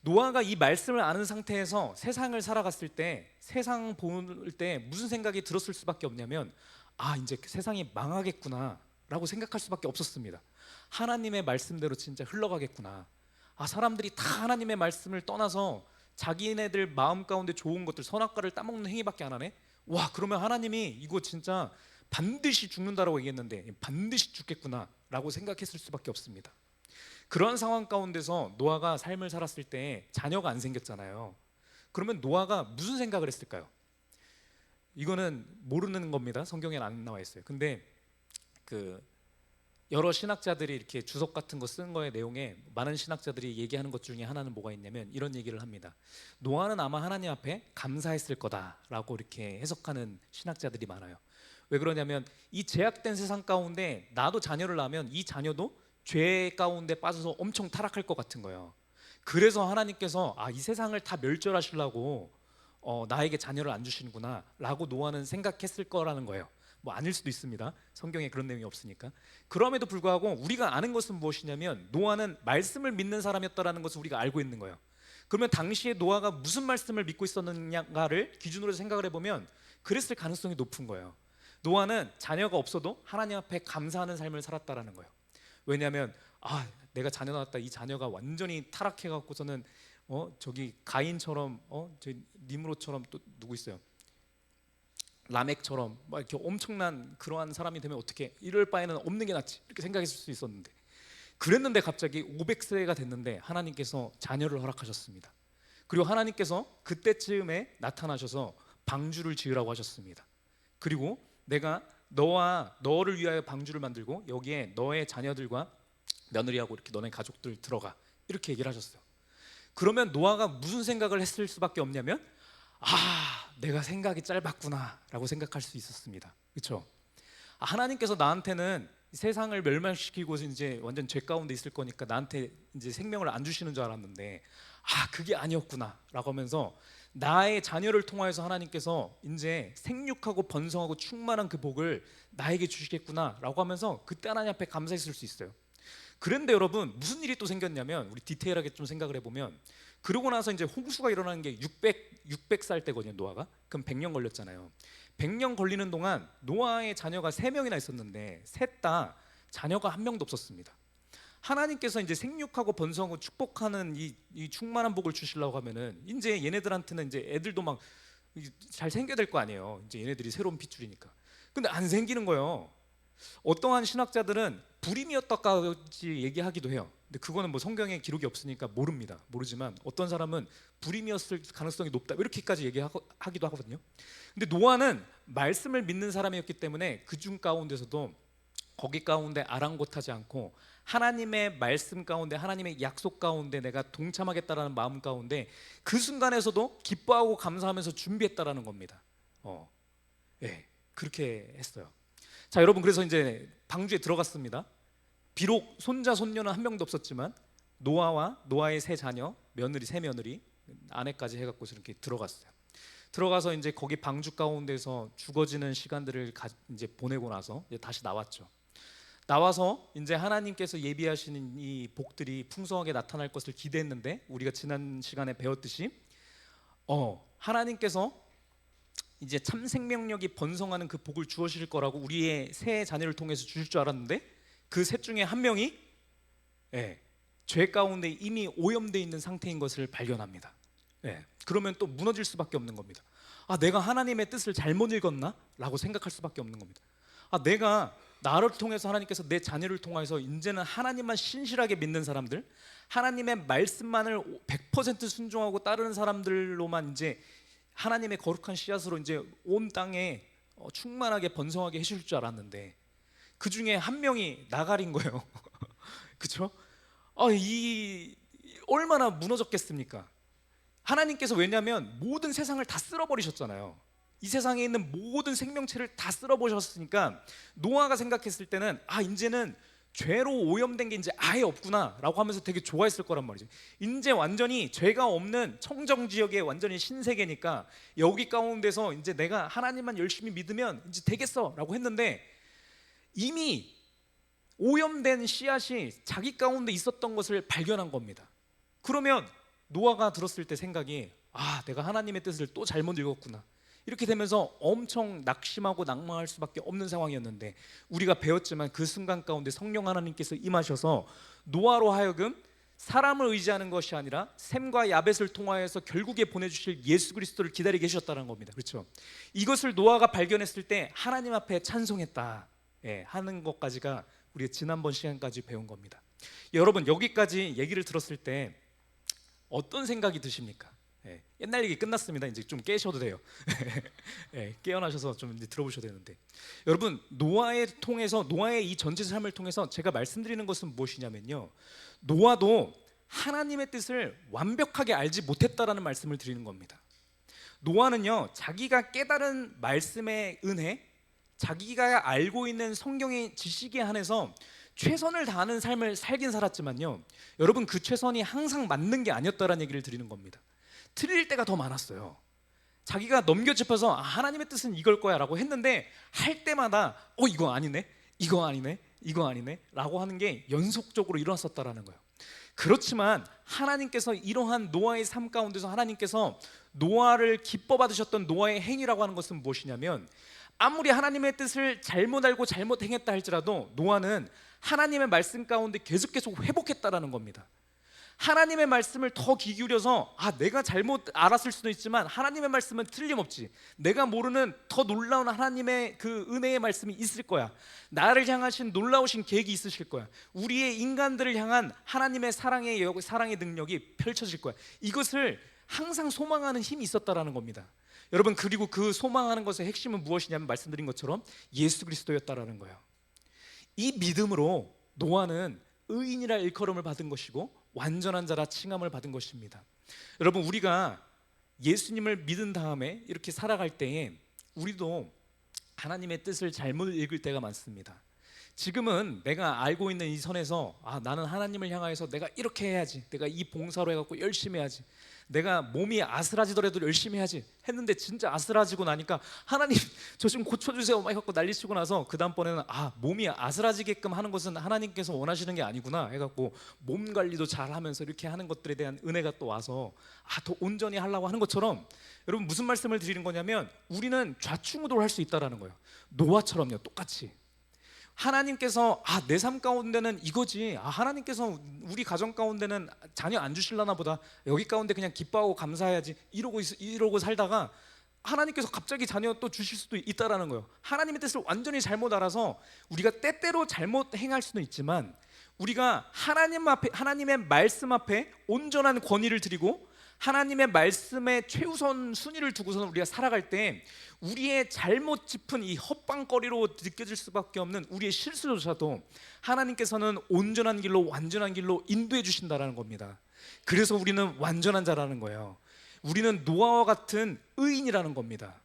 노아가 이 말씀을 아는 상태에서 세상을 살아갔을 때 세상 볼 때 무슨 생각이 들었을 수밖에 없냐면 아, 이제 세상이 망하겠구나라고 생각할 수밖에 없었습니다. 하나님의 말씀대로 진짜 흘러가겠구나. 아, 사람들이 다 하나님의 말씀을 떠나서 자기네들 마음 가운데 좋은 것들, 선악과를 따먹는 행위밖에 안 하네. 와, 그러면 하나님이 이거 진짜 반드시 죽는다라고 얘기했는데 반드시 죽겠구나라고 생각했을 수밖에 없습니다. 그런 상황 가운데서 노아가 삶을 살았을 때 자녀가 안 생겼잖아요. 그러면 노아가 무슨 생각을 했을까요? 이거는 모르는 겁니다. 성경에는 안 나와 있어요. 근데 그 여러 신학자들이 이렇게 주석 같은 거 쓴 거의 내용에 많은 신학자들이 얘기하는 것 중에 하나는 뭐가 있냐면 이런 얘기를 합니다. 노아는 아마 하나님 앞에 감사했을 거다라고 이렇게 해석하는 신학자들이 많아요. 왜 그러냐면 이 제약된 세상 가운데 나도 자녀를 낳으면 이 자녀도 죄 가운데 빠져서 엄청 타락할 것 같은 거예요. 그래서 하나님께서 아, 이 세상을 다 멸절하시려고 나에게 자녀를 안 주시는구나 라고 노아는 생각했을 거라는 거예요. 뭐 아닐 수도 있습니다. 성경에 그런 내용이 없으니까. 그럼에도 불구하고 우리가 아는 것은 무엇이냐면 노아는 말씀을 믿는 사람이었다라는 것을 우리가 알고 있는 거예요. 그러면 당시에 노아가 무슨 말씀을 믿고 있었느냐를 기준으로 생각을 해보면 그랬을 가능성이 높은 거예요. 노아는 자녀가 없어도 하나님 앞에 감사하는 삶을 살았다라는 거예요. 왜냐하면 아, 내가 자녀 낳았다. 이 자녀가 완전히 타락해갖고서는 저기 가인처럼 저기 니므롯처럼 또 누구 있어요? 라멕처럼 막 이렇게 엄청난 그러한 사람이 되면 어떻게 이럴 바에는 없는 게 낫지 이렇게 생각했을 수 있었는데 그랬는데 갑자기 500세가 됐는데 하나님께서 자녀를 허락하셨습니다. 그리고 하나님께서 그때쯤에 나타나셔서 방주를 지으라고 하셨습니다. 그리고 내가 너와 너를 위하여 방주를 만들고 여기에 너의 자녀들과 며느리하고 이렇게 너네 가족들 들어가 이렇게 얘기를 하셨어요. 그러면 노아가 무슨 생각을 했을 수밖에 없냐면 아, 내가 생각이 짧았구나 라고 생각할 수 있었습니다. 그렇죠? 하나님께서 나한테는 세상을 멸망시키고 이제 완전 죄 가운데 있을 거니까 나한테 이제 생명을 안 주시는 줄 알았는데 아, 그게 아니었구나 라고 하면서 나의 자녀를 통하여서 하나님께서 이제 생육하고 번성하고 충만한 그 복을 나에게 주시겠구나 라고 하면서 그때 하나님 앞에 감사했을 수 있어요. 그런데 여러분 무슨 일이 또 생겼냐면 우리 디테일하게 좀 생각을 해보면 그러고 나서 이제 홍수가 일어나는 게 600살 때거든요. 노아가. 그럼 100년 걸렸잖아요. 100년 걸리는 동안 노아의 자녀가 3명이나 있었는데 셋 다 자녀가 한 명도 없었습니다. 하나님께서 이제 생육하고 번성하고 축복하는 이 충만한 복을 주시려고 하면은 이제 얘네들한테는 이제 애들도 막 잘 생겨야 될 거 아니에요. 이제 얘네들이 새로운 핏줄이니까. 근데 안 생기는 거예요. 어떠한 신학자들은 불임이었다까지 얘기하기도 해요. 근데 그거는 뭐 성경에 기록이 없으니까 모르지만 어떤 사람은 불임이었을 가능성이 높다 이렇게까지 얘기하기도 하거든요. 근데 노아는 말씀을 믿는 사람이었기 때문에 그중 가운데서도 거기 가운데 아랑곳하지 않고 하나님의 말씀 가운데 하나님의 약속 가운데 내가 동참하겠다라는 마음 가운데 그 순간에서도 기뻐하고 감사하면서 준비했다라는 겁니다. 예, 그렇게 했어요. 자, 여러분 그래서 이제 방주에 들어갔습니다. 비록 손자 손녀는 한 명도 없었지만 노아와 노아의 세 자녀, 세 며느리, 아내까지 해갖고서 이렇게 들어갔어요. 들어가서 이제 거기 방주 가운데서 죽어지는 시간들을 이제 보내고 나서 이제 다시 나왔죠. 나와서 이제 하나님께서 예비하시는 이 복들이 풍성하게 나타날 것을 기대했는데 우리가 지난 시간에 배웠듯이 하나님께서 이제 참 생명력이 번성하는 그 복을 주어질 거라고 우리의 세 자녀를 통해서 주실 줄 알았는데 그 셋 중에 한 명이 죄 가운데 이미 오염되어 있는 상태인 것을 발견합니다. 그러면 또 무너질 수밖에 없는 겁니다. 아, 내가 하나님의 뜻을 잘못 읽었나? 라고 생각할 수밖에 없는 겁니다. 아, 내가 나를 통해서 하나님께서 내 자녀를 통해서 이제는 하나님만 신실하게 믿는 사람들, 하나님의 말씀만을 100% 순종하고 따르는 사람들로만 이제 하나님의 거룩한 씨앗으로 이제 온 땅에 충만하게 번성하게 해줄 줄 알았는데 그 중에 한 명이 나가린 거예요. 그렇죠? 이 얼마나 무너졌겠습니까? 하나님께서 왜냐하면 모든 세상을 다 쓸어버리셨잖아요. 이 세상에 있는 모든 생명체를 다 쓸어버리셨으니까 노아가 생각했을 때는 이제는 죄로 오염된 게 이제 아예 없구나 라고 하면서 되게 좋아했을 거란 말이죠. 이제 완전히 죄가 없는 청정 지역에 완전히 신세계니까 여기 가운데서 이제 내가 하나님만 열심히 믿으면 이제 되겠어 라고 했는데 이미 오염된 씨앗이 자기 가운데 있었던 것을 발견한 겁니다. 그러면 노아가 들었을 때 생각이 내가 하나님의 뜻을 또 잘못 읽었구나. 이렇게 되면서 엄청 낙심하고 낭망할 수밖에 없는 상황이었는데, 우리가 배웠지만 그 순간 가운데 성령 하나님께서 임하셔서 노아로 하여금 사람을 의지하는 것이 아니라 셈과 야벳을 통하여서 결국에 보내주실 예수 그리스도를 기다리게 해주셨다는 겁니다. 그렇죠? 이것을 노아가 발견했을 때 하나님 앞에 찬송했다, 하는 것까지가 우리가 지난번 시간까지 배운 겁니다. 여러분, 여기까지 얘기를 들었을 때 어떤 생각이 드십니까? 옛날 얘기 끝났습니다. 이제 좀 깨셔도 돼요. 깨어나셔서 좀 이제 들어보셔도 되는데, 여러분, 노아의 이 전체 삶을 통해서 제가 말씀드리는 것은 무엇이냐면요, 노아도 하나님의 뜻을 완벽하게 알지 못했다라는 말씀을 드리는 겁니다. 노아는요, 자기가 깨달은 말씀의 은혜, 자기가 알고 있는 성경의 지식에 한해서 최선을 다하는 삶을 살긴 살았지만요, 여러분, 그 최선이 항상 맞는 게 아니었다라는 얘기를 드리는 겁니다. 틀릴 때가 더 많았어요. 자기가 넘겨짚어서 하나님의 뜻은 이걸 거야 라고 했는데, 할 때마다 이거 아니네, 이거 아니네, 이거 아니네 라고 하는 게 연속적으로 일어났었다라는 거예요. 그렇지만 하나님께서 이러한 노아의 삶 가운데서 하나님께서 노아를 기뻐 받으셨던 노아의 행위라고 하는 것은 무엇이냐면, 아무리 하나님의 뜻을 잘못 알고 잘못 행했다 할지라도 노아는 하나님의 말씀 가운데 계속 회복했다라는 겁니다. 하나님의 말씀을 더 귀 기울여서 내가 잘못 알았을 수도 있지만 하나님의 말씀은 틀림없지, 내가 모르는 더 놀라운 하나님의 그 은혜의 말씀이 있을 거야, 나를 향하신 놀라우신 계획이 있으실 거야, 우리의 인간들을 향한 하나님의 사랑의 능력이 펼쳐질 거야, 이것을 항상 소망하는 힘이 있었다라는 겁니다. 여러분, 그리고 그 소망하는 것의 핵심은 무엇이냐면, 말씀드린 것처럼 예수 그리스도였다라는 거예요. 이 믿음으로 노아는 의인이라 일컬음을 받은 것이고 완전한 자라 칭함을 받은 것입니다. 여러분, 우리가 예수님을 믿은 다음에 이렇게 살아갈 때에 우리도 하나님의 뜻을 잘못 읽을 때가 많습니다. 지금은 내가 알고 있는 이 선에서 나는 하나님을 향하여서 내가 이렇게 해야지, 내가 이 봉사로 해갖고 열심히 해야지, 내가 몸이 아스라지더라도 열심히 해야지 했는데, 진짜 아스라지고 나니까 하나님 저 좀 고쳐주세요 막 해갖고 난리치고 나서 그 다음번에는 몸이 아스라지게끔 하는 것은 하나님께서 원하시는 게 아니구나 해갖고 몸 관리도 잘 하면서 이렇게 하는 것들에 대한 은혜가 또 와서 더 온전히 하려고 하는 것처럼, 여러분, 무슨 말씀을 드리는 거냐면, 우리는 좌충우돌 할 수 있다라는 거예요. 노아처럼요, 똑같이 하나님께서 내 삶 가운데는 이거지, 하나님께서 우리 가정 가운데는 자녀 안 주실라나 보다, 여기 가운데 그냥 기뻐하고 감사해야지 이러고 살다가 하나님께서 갑자기 자녀 또 주실 수도 있다라는 거예요. 하나님의 뜻을 완전히 잘못 알아서 우리가 때때로 잘못 행할 수는 있지만, 우리가 하나님의 말씀 앞에 온전한 권위를 드리고 하나님의 말씀에 최우선 순위를 두고서는 우리가 살아갈 때, 우리의 잘못 짚은 이 헛방거리로 느껴질 수밖에 없는 우리의 실수조차도 하나님께서는 온전한 길로, 완전한 길로 인도해 주신다라는 겁니다. 그래서 우리는 완전한 자라는 거예요. 우리는 노아와 같은 의인이라는 겁니다.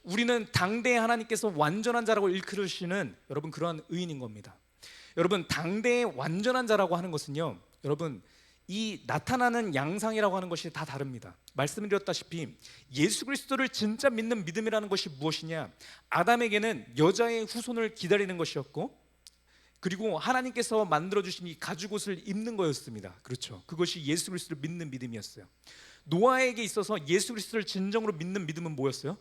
우리는 당대에 하나님께서 완전한 자라고 일컬으시는, 여러분, 그러한 의인인 겁니다. 여러분, 당대의 완전한 자라고 하는 것은요, 여러분, 이 나타나는 양상이라고 하는 것이 다 다릅니다. 말씀드렸다시피 예수 그리스도를 진짜 믿는 믿음이라는 것이 무엇이냐, 아담에게는 여자의 후손을 기다리는 것이었고, 그리고 하나님께서 만들어주신 이 가죽옷을 입는 거였습니다. 그렇죠? 그것이 예수 그리스도를 믿는 믿음이었어요. 노아에게 있어서 예수 그리스도를 진정으로 믿는 믿음은 뭐였어요?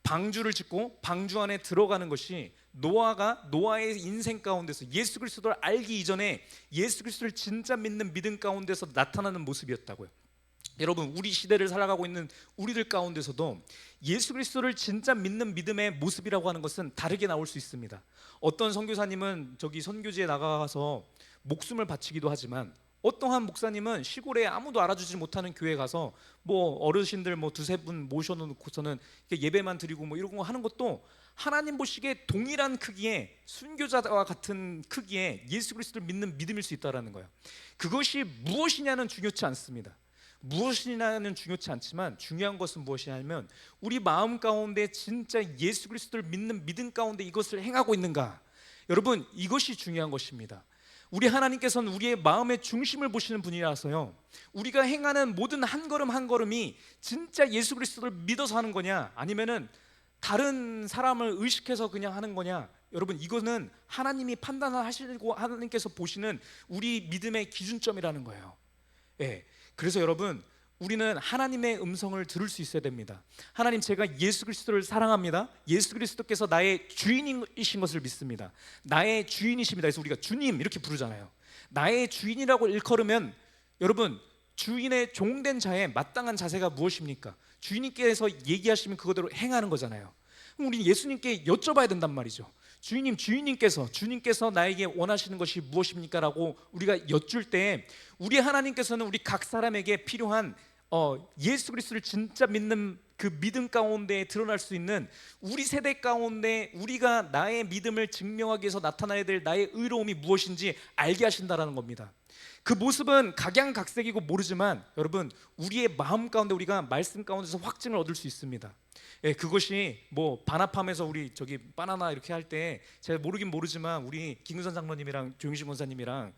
방주를 짓고 방주 안에 들어가는 것이 노아가 노아의 인생 가운데서 예수 그리스도를 알기 이전에 예수 그리스도를 진짜 믿는 믿음 가운데서 나타나는 모습이었다고요. 여러분, 우리 시대를 살아가고 있는 우리들 가운데서도 예수 그리스도를 진짜 믿는 믿음의 모습이라고 하는 것은 다르게 나올 수 있습니다. 어떤 선교사님은 선교지에 나가서 목숨을 바치기도 하지만, 어떠한 목사님은 시골에 아무도 알아주지 못하는 교회에 가서 어르신들 두세 분 모셔놓고서는 예배만 드리고 이런 거 하는 것도 하나님 보시기에 동일한 크기의 순교자와 같은 크기의 예수 그리스도를 믿는 믿음일 수 있다는 거예요. 그것이 무엇이냐는 중요치 않습니다. 무엇이냐는 중요치 않지만, 중요한 것은 무엇이냐면 우리 마음 가운데 진짜 예수 그리스도를 믿는 믿음 가운데 이것을 행하고 있는가, 여러분, 이것이 중요한 것입니다. 우리 하나님께서는 우리의 마음의 중심을 보시는 분이라서요, 우리가 행하는 모든 한 걸음 한 걸음이 진짜 예수 그리스도를 믿어서 하는 거냐, 아니면은 다른 사람을 의식해서 그냥 하는 거냐, 여러분, 이거는 하나님이 판단을 하시고 하나님께서 보시는 우리 믿음의 기준점이라는 거예요. 그래서 여러분, 우리는 하나님의 음성을 들을 수 있어야 됩니다. 하나님, 제가 예수 그리스도를 사랑합니다. 예수 그리스도께서 나의 주인이신 것을 믿습니다. 나의 주인이십니다. 그래서 우리가 주님 이렇게 부르잖아요. 나의 주인이라고 일컬으면 여러분, 주인의 종된 자의 마땅한 자세가 무엇입니까? 주인님께서 얘기하시면 그거대로 행하는 거잖아요. 그럼 우리 예수님께 여쭤봐야 된단 말이죠. 주인님, 주님께서 나에게 원하시는 것이 무엇입니까? 라고 우리가 여쭐 때 우리 하나님께서는 우리 각 사람에게 필요한 예수 그리스도를 진짜 믿는 그 믿음 가운데 드러날 수 있는 우리 세대 가운데 우리가 나의 믿음을 증명하기 위해서 나타나야 될 나의 의로움이 무엇인지 알게 하신다라는 겁니다. 그 모습은 각양각색이고 모르지만 여러분, 우리의 마음 가운데 우리가 말씀 가운데서 확증을 얻을 수 있습니다. 예, 그것이 뭐 반합함에서 우리 저기 바나나 이렇게 할 때 제가 모르긴 모르지만 우리 김근선 장로님이랑 조용신 권사님이랑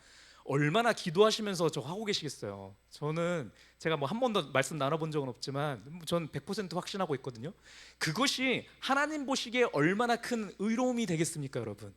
얼마나 기도하시면서 저거 하고 계시겠어요. 저는 제가 뭐 한 번도 말씀 나눠본 적은 없지만 전 100% 확신하고 있거든요. 그것이 하나님 보시기에 얼마나 큰 의로움이 되겠습니까, 여러분?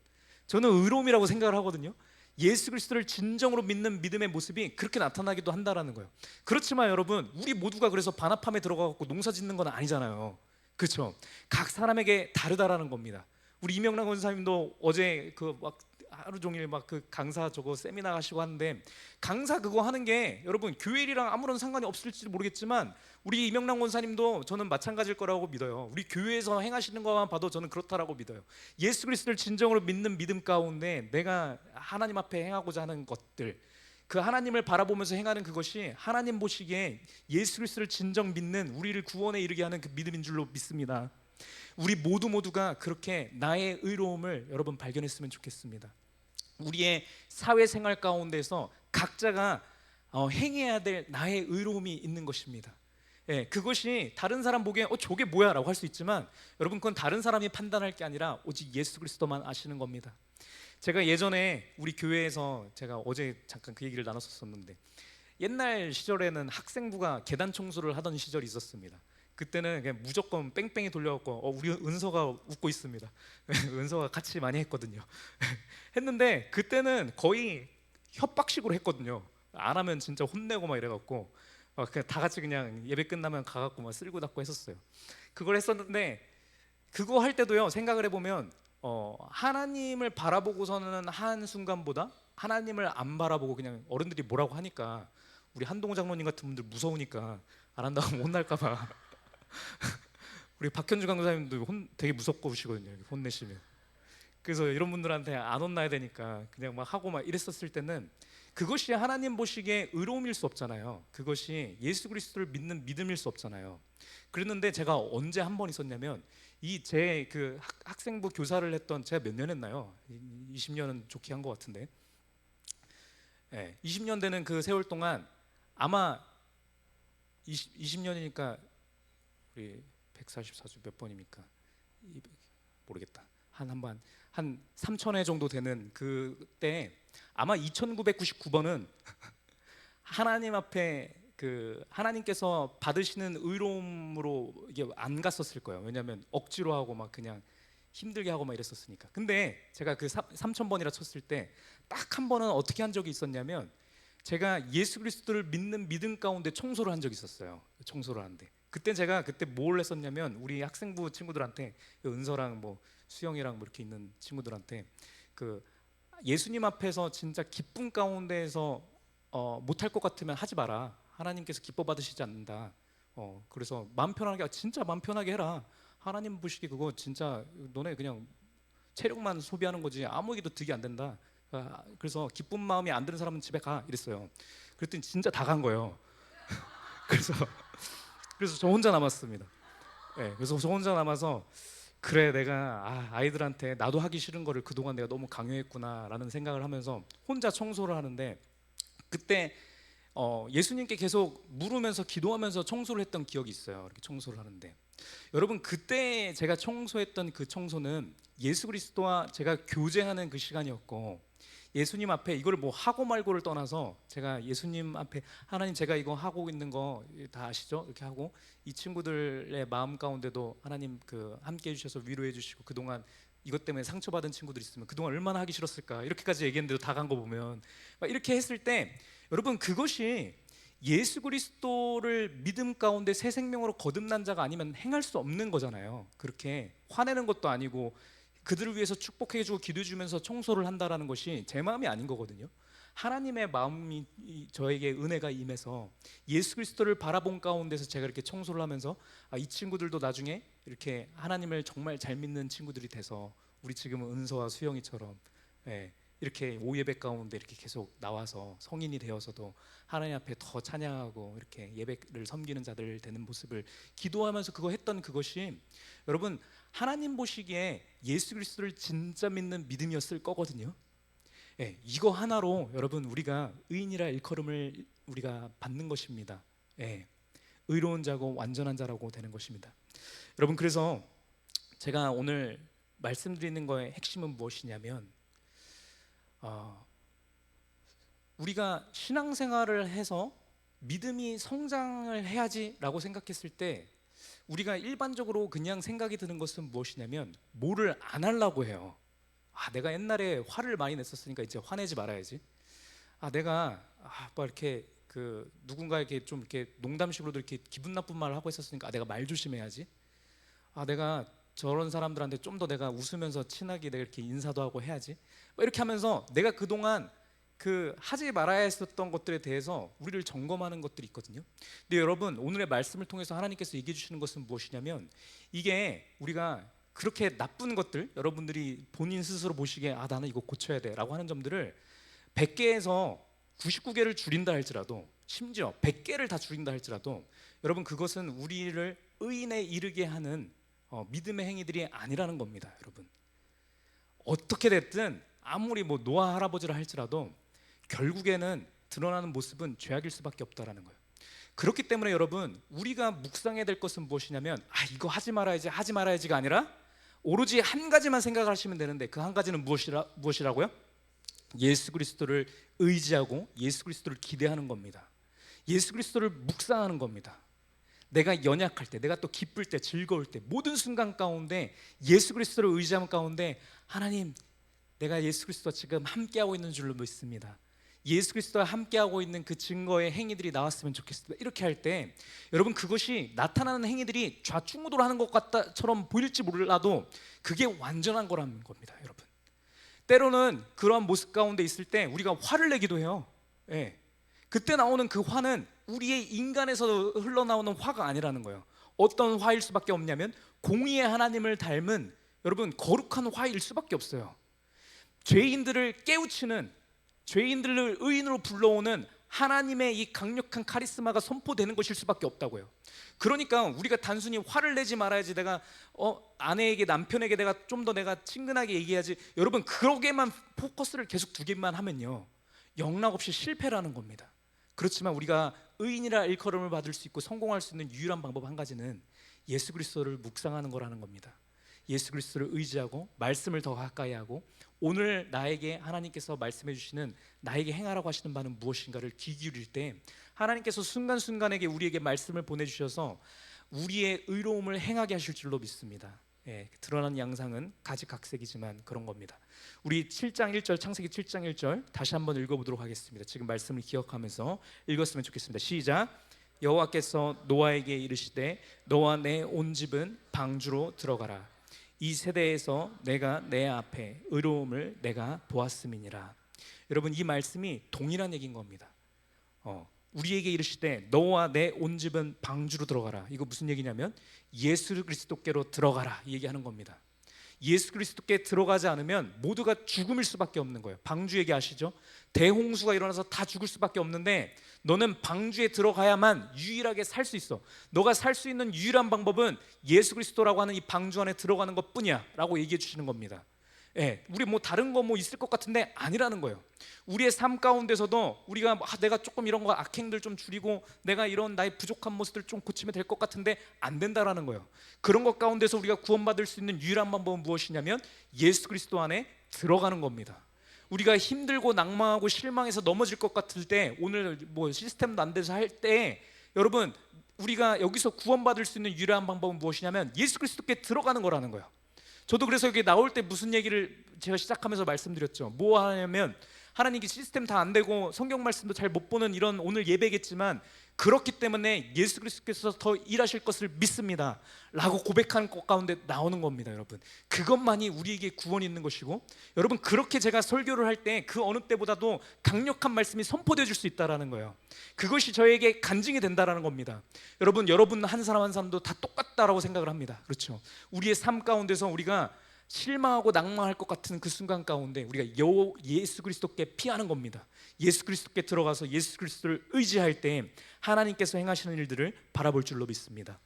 저는 의로움이라고 생각을 하거든요. 예수 그리스도를 진정으로 믿는 믿음의 모습이 그렇게 나타나기도 한다라는 거예요. 그렇지만 여러분, 우리 모두가 그래서 반합함에 들어가고 농사 짓는 건 아니잖아요. 그렇죠? 각 사람에게 다르다라는 겁니다. 우리 이명락 원사님도 어제 그 막 하루 종일 막 그 강사 저거 세미나 하시고 하는데, 강사 그거 하는 게 여러분 교회 일이랑 아무런 상관이 없을지 모르겠지만 우리 이명락 원사님도 저는 마찬가지일 거라고 믿어요. 우리 교회에서 행하시는 것만 봐도 저는 그렇다라고 믿어요. 예수 그리스도를 진정으로 믿는 믿음 가운데 내가 하나님 앞에 행하고자 하는 것들, 그 하나님을 바라보면서 행하는 그것이 하나님 보시기에 예수 그리스도를 진정 믿는 우리를 구원에 이르게 하는 그 믿음인 줄로 믿습니다. 우리 모두가 그렇게 나의 의로움을 여러분 발견했으면 좋겠습니다. 우리의 사회생활 가운데서 각자가 행해야 될 나의 의로움이 있는 것입니다. 예, 그것이 다른 사람 보기에 저게 뭐야 라고 할 수 있지만 여러분, 그건 다른 사람이 판단할 게 아니라 오직 예수 그리스도만 아시는 겁니다. 제가 예전에 우리 교회에서 제가 어제 잠깐 그 얘기를 나눴었는데, 옛날 시절에는 학생부가 계단 청소를 하던 시절이 있었습니다. 그때는 그냥 무조건 뺑뺑이 돌려갖고 우리 은서가 웃고 있습니다. 은서가 같이 많이 했거든요. 했는데 그때는 거의 협박식으로 했거든요. 안 하면 진짜 혼내고 막 이래갖고 그냥 다 같이 그냥 예배 끝나면 가갖고 막 쓸고 닦고 했었어요. 그걸 했었는데 그거 할 때도요, 생각을 해보면 하나님을 바라보고서는 한 순간보다 하나님을 안 바라보고 그냥 어른들이 뭐라고 하니까, 우리 한동호 장로님 같은 분들 무서우니까 안 한다고 혼날까봐 우리 박현주 강사님도 되게 무섭고시거든요, 혼내시면. 그래서 이런 분들한테 안 혼나야 되니까 그냥 막 하고 막 이랬었을 때는 그것이 하나님 보시기에 의로움일 수 없잖아요. 그것이 예수 그리스도를 믿는 믿음일 수 없잖아요. 그랬는데 제가 언제 한 번 있었냐면, 이 제 그 학생부 교사를 했던, 제가 몇 년 했나요? 20년은 좋게 한 것 같은데, 20년 되는 그 세월 동안 아마 20년이니까 우리 144주 몇 번입니까? 모르겠다. 한 3,000회 정도 되는 그때 아마 2,999번은 하나님 앞에 그 하나님께서 받으시는 의로움으로 이게 안 갔었을 거예요. 왜냐하면 억지로 하고 막 그냥 힘들게 하고 막 이랬었으니까. 근데 제가 그 3,000번이라 쳤을 때 딱 한 번은 어떻게 한 적이 있었냐면, 제가 예수 그리스도를 믿는 믿음 가운데 청소를 한 적이 있었어요. 청소를 하는데 그때 제가 뭘 했었냐면, 우리 학생부 친구들한테, 은서랑 뭐 수영이랑 뭐 이렇게 있는 친구들한테 그 예수님 앞에서 진짜 기쁨 가운데에서 못할 것 같으면 하지 마라. 하나님께서 기뻐 받으시지 않는다. 그래서 마음 편하게, 진짜 마음 편하게 해라. 하나님 보시기 그거 진짜 너네 그냥 체력만 소비하는 거지 아무 얘기도 득이 안 된다. 그래서 기쁜 마음이 안 드는 사람은 집에 가, 이랬어요. 그랬더니 진짜 다 간 거예요. 그래서 저 혼자 남았습니다. 그래서 저 혼자 남아서, 그래, 내가 아이들한테 나도 하기 싫은 거를 그동안 내가 너무 강요했구나라는 생각을 하면서 혼자 청소를 하는데, 그때 예수님께 계속 물으면서 기도하면서 청소를 했던 기억이 있어요. 이렇게 청소를 하는데, 여러분, 그때 제가 청소했던 그 청소는 예수 그리스도와 제가 교제하는 그 시간이었고, 예수님 앞에 이걸 뭐 하고 말고를 떠나서 제가 예수님 앞에, 하나님 제가 이거 하고 있는 거 다 아시죠? 이렇게 하고, 이 친구들의 마음 가운데도 하나님 그 함께 해주셔서 위로해 주시고, 그동안 이것 때문에 상처받은 친구들 있으면 그동안 얼마나 하기 싫었을까, 이렇게까지 얘기했는데도 다 간 거 보면 막 이렇게 했을 때, 여러분, 그것이 예수 그리스도를 믿음 가운데 새 생명으로 거듭난 자가 아니면 행할 수 없는 거잖아요. 그렇게 화내는 것도 아니고 그들을 위해서 축복해주고 기도해 주면서 청소를 한다라는 것이 제 마음이 아닌 거거든요. 하나님의 마음이 저에게 은혜가 임해서 예수 그리스도를 바라본 가운데서 제가 이렇게 청소를 하면서 이 친구들도 나중에 이렇게 하나님을 정말 잘 믿는 친구들이 돼서 우리 지금 은서와 수영이처럼 이렇게 오예배 가운데 이렇게 계속 나와서 성인이 되어서도 하나님 앞에 더 찬양하고 이렇게 예배를 섬기는 자들 되는 모습을 기도하면서 그거 했던 그것이 여러분 하나님 보시기에 예수 그리스도를 진짜 믿는 믿음이었을 거거든요. 이거 하나로 여러분 우리가 의인이라 일컬음을 우리가 받는 것입니다. 의로운 자고 완전한 자라고 되는 것입니다. 여러분 그래서 제가 오늘 말씀드리는 거의 핵심은 무엇이냐면 우리가 신앙생활을 해서 믿음이 성장을 해야지라고 생각했을 때 우리가 일반적으로 그냥 생각이 드는 것은 무엇이냐면 뭐를 안 하려고 해요. 내가 옛날에 화를 많이 냈었으니까 이제 화내지 말아야지. 내가 뭐 이렇게 누군가에게 좀 이렇게 농담식으로도 이렇게 기분 나쁜 말을 하고 있었으니까 내가 말 조심해야지. 내가 저런 사람들한테 좀 더 내가 웃으면서 친하게 내가 이렇게 인사도 하고 해야지. 이렇게 하면서 내가 그동안 하지 말아야 했었던 것들에 대해서 우리를 점검하는 것들이 있거든요. 근데 여러분 오늘의 말씀을 통해서 하나님께서 얘기해 주시는 것은 무엇이냐면 이게 우리가 그렇게 나쁜 것들 여러분들이 본인 스스로 보시기에 나는 이거 고쳐야 돼 라고 하는 점들을 100개에서 99개를 줄인다 할지라도 심지어 100개를 다 줄인다 할지라도 여러분 그것은 우리를 의인에 이르게 하는 믿음의 행위들이 아니라는 겁니다. 여러분 어떻게 됐든 아무리 뭐 노아 할아버지라 할지라도 결국에는 드러나는 모습은 죄악일 수밖에 없다라는 거예요. 그렇기 때문에 여러분 우리가 묵상해야 될 것은 무엇이냐면 이거 하지 말아야지가 아니라 오로지 한 가지만 생각을 하시면 되는데 그 한 가지는 무엇이라고요? 예수 그리스도를 의지하고 예수 그리스도를 기대하는 겁니다. 예수 그리스도를 묵상하는 겁니다. 내가 연약할 때, 내가 또 기쁠 때, 즐거울 때 모든 순간 가운데 예수 그리스도를 의지하는 가운데 하나님 내가 예수 그리스도와 지금 함께하고 있는 줄로 믿습니다. 예수 그리스도와 함께하고 있는 그 증거의 행위들이 나왔으면 좋겠습니다. 이렇게 할 때 여러분 그것이 나타나는 행위들이 좌충우돌하는 것 같다처럼 보일지 몰라도 그게 완전한 거라는 겁니다. 여러분 때로는 그러한 모습 가운데 있을 때 우리가 화를 내기도 해요. 그때 나오는 그 화는 우리의 인간에서 흘러나오는 화가 아니라는 거예요. 어떤 화일 수밖에 없냐면 공의의 하나님을 닮은 여러분 거룩한 화일 수밖에 없어요. 죄인들을 깨우치는 죄인들을 의인으로 불러오는 하나님의 이 강력한 카리스마가 선포되는 것일 수밖에 없다고요. 그러니까 우리가 단순히 화를 내지 말아야지, 내가 아내에게 남편에게 내가 좀 더 내가 친근하게 얘기해야지, 여러분 그러게만 포커스를 계속 두기만 하면요 영락없이 실패라는 겁니다. 그렇지만 우리가 의인이라 일컬음을 받을 수 있고 성공할 수 있는 유일한 방법 한 가지는 예수 그리스도를 묵상하는 거라는 겁니다. 예수 그리스도를 의지하고 말씀을 더 가까이 하고 오늘 나에게 하나님께서 말씀해 주시는 나에게 행하라고 하시는 바는 무엇인가를 귀 기울일 때 하나님께서 순간순간에게 우리에게 말씀을 보내주셔서 우리의 의로움을 행하게 하실 줄로 믿습니다. 드러난 양상은 가지각색이지만 그런 겁니다. 우리 7장 1절 창세기 7장 1절 다시 한번 읽어보도록 하겠습니다. 지금 말씀을 기억하면서 읽었으면 좋겠습니다. 시작. 여호와께서 노아에게 이르시되 너와 내 온 집은 방주로 들어가라. 이 세대에서 내가 내 앞에 의로움을 내가 보았음이니라. 여러분 이 말씀이 동일한 얘기인 겁니다. 우리에게 이르시되 너와 내 온 집은 방주로 들어가라. 이거 무슨 얘기냐면 예수 그리스도께로 들어가라 이 얘기하는 겁니다. 예수 그리스도께 들어가지 않으면 모두가 죽음일 수밖에 없는 거예요. 방주 얘기 아시죠? 대홍수가 일어나서 다 죽을 수밖에 없는데 너는 방주에 들어가야만 유일하게 살 수 있어. 너가 살 수 있는 유일한 방법은 예수 그리스도라고 하는 이 방주 안에 들어가는 것뿐이야 라고 얘기해 주시는 겁니다. 우리 뭐 다른 거 뭐 있을 것 같은데 아니라는 거예요. 우리의 삶 가운데서도 우리가 내가 조금 이런 거 악행들 좀 줄이고 내가 이런 나의 부족한 모습들 좀 고치면 될 것 같은데 안 된다라는 거예요. 그런 것 가운데서 우리가 구원받을 수 있는 유일한 방법은 무엇이냐면 예수 그리스도 안에 들어가는 겁니다. 우리가 힘들고 낭망하고 실망해서 넘어질 것 같을 때, 오늘 뭐 시스템도 안 돼서 할 때 여러분 우리가 여기서 구원받을 수 있는 유일한 방법은 무엇이냐면 예수 그리스도께 들어가는 거라는 거예요. 저도 그래서 여기 나올 때 무슨 얘기를 제가 시작하면서 말씀드렸죠. 뭐 하냐면 하나님께 시스템 다 안 되고 성경 말씀도 잘 못 보는 이런 오늘 예배겠지만 그렇기 때문에 예수 그리스도께서 더 일하실 것을 믿습니다 라고 고백하는 것 가운데 나오는 겁니다. 여러분, 그것만이 우리에게 구원이 있는 것이고, 여러분 그렇게 제가 설교를 할 때 그 어느 때보다도 강력한 말씀이 선포되어질 수 있다는 거예요. 그것이 저에게 간증이 된다는 겁니다. 여러분 한 사람 한 사람도 다 똑같다라고 생각을 합니다. 그렇죠? 우리의 삶 가운데서 우리가 실망하고 낭망할 것 같은 그 순간 가운데 우리가 예수 그리스도께 피하는 겁니다. 예수 그리스도께 들어가서 예수 그리스도를 의지할 때 하나님께서 행하시는 일들을 바라볼 줄로 믿습니다.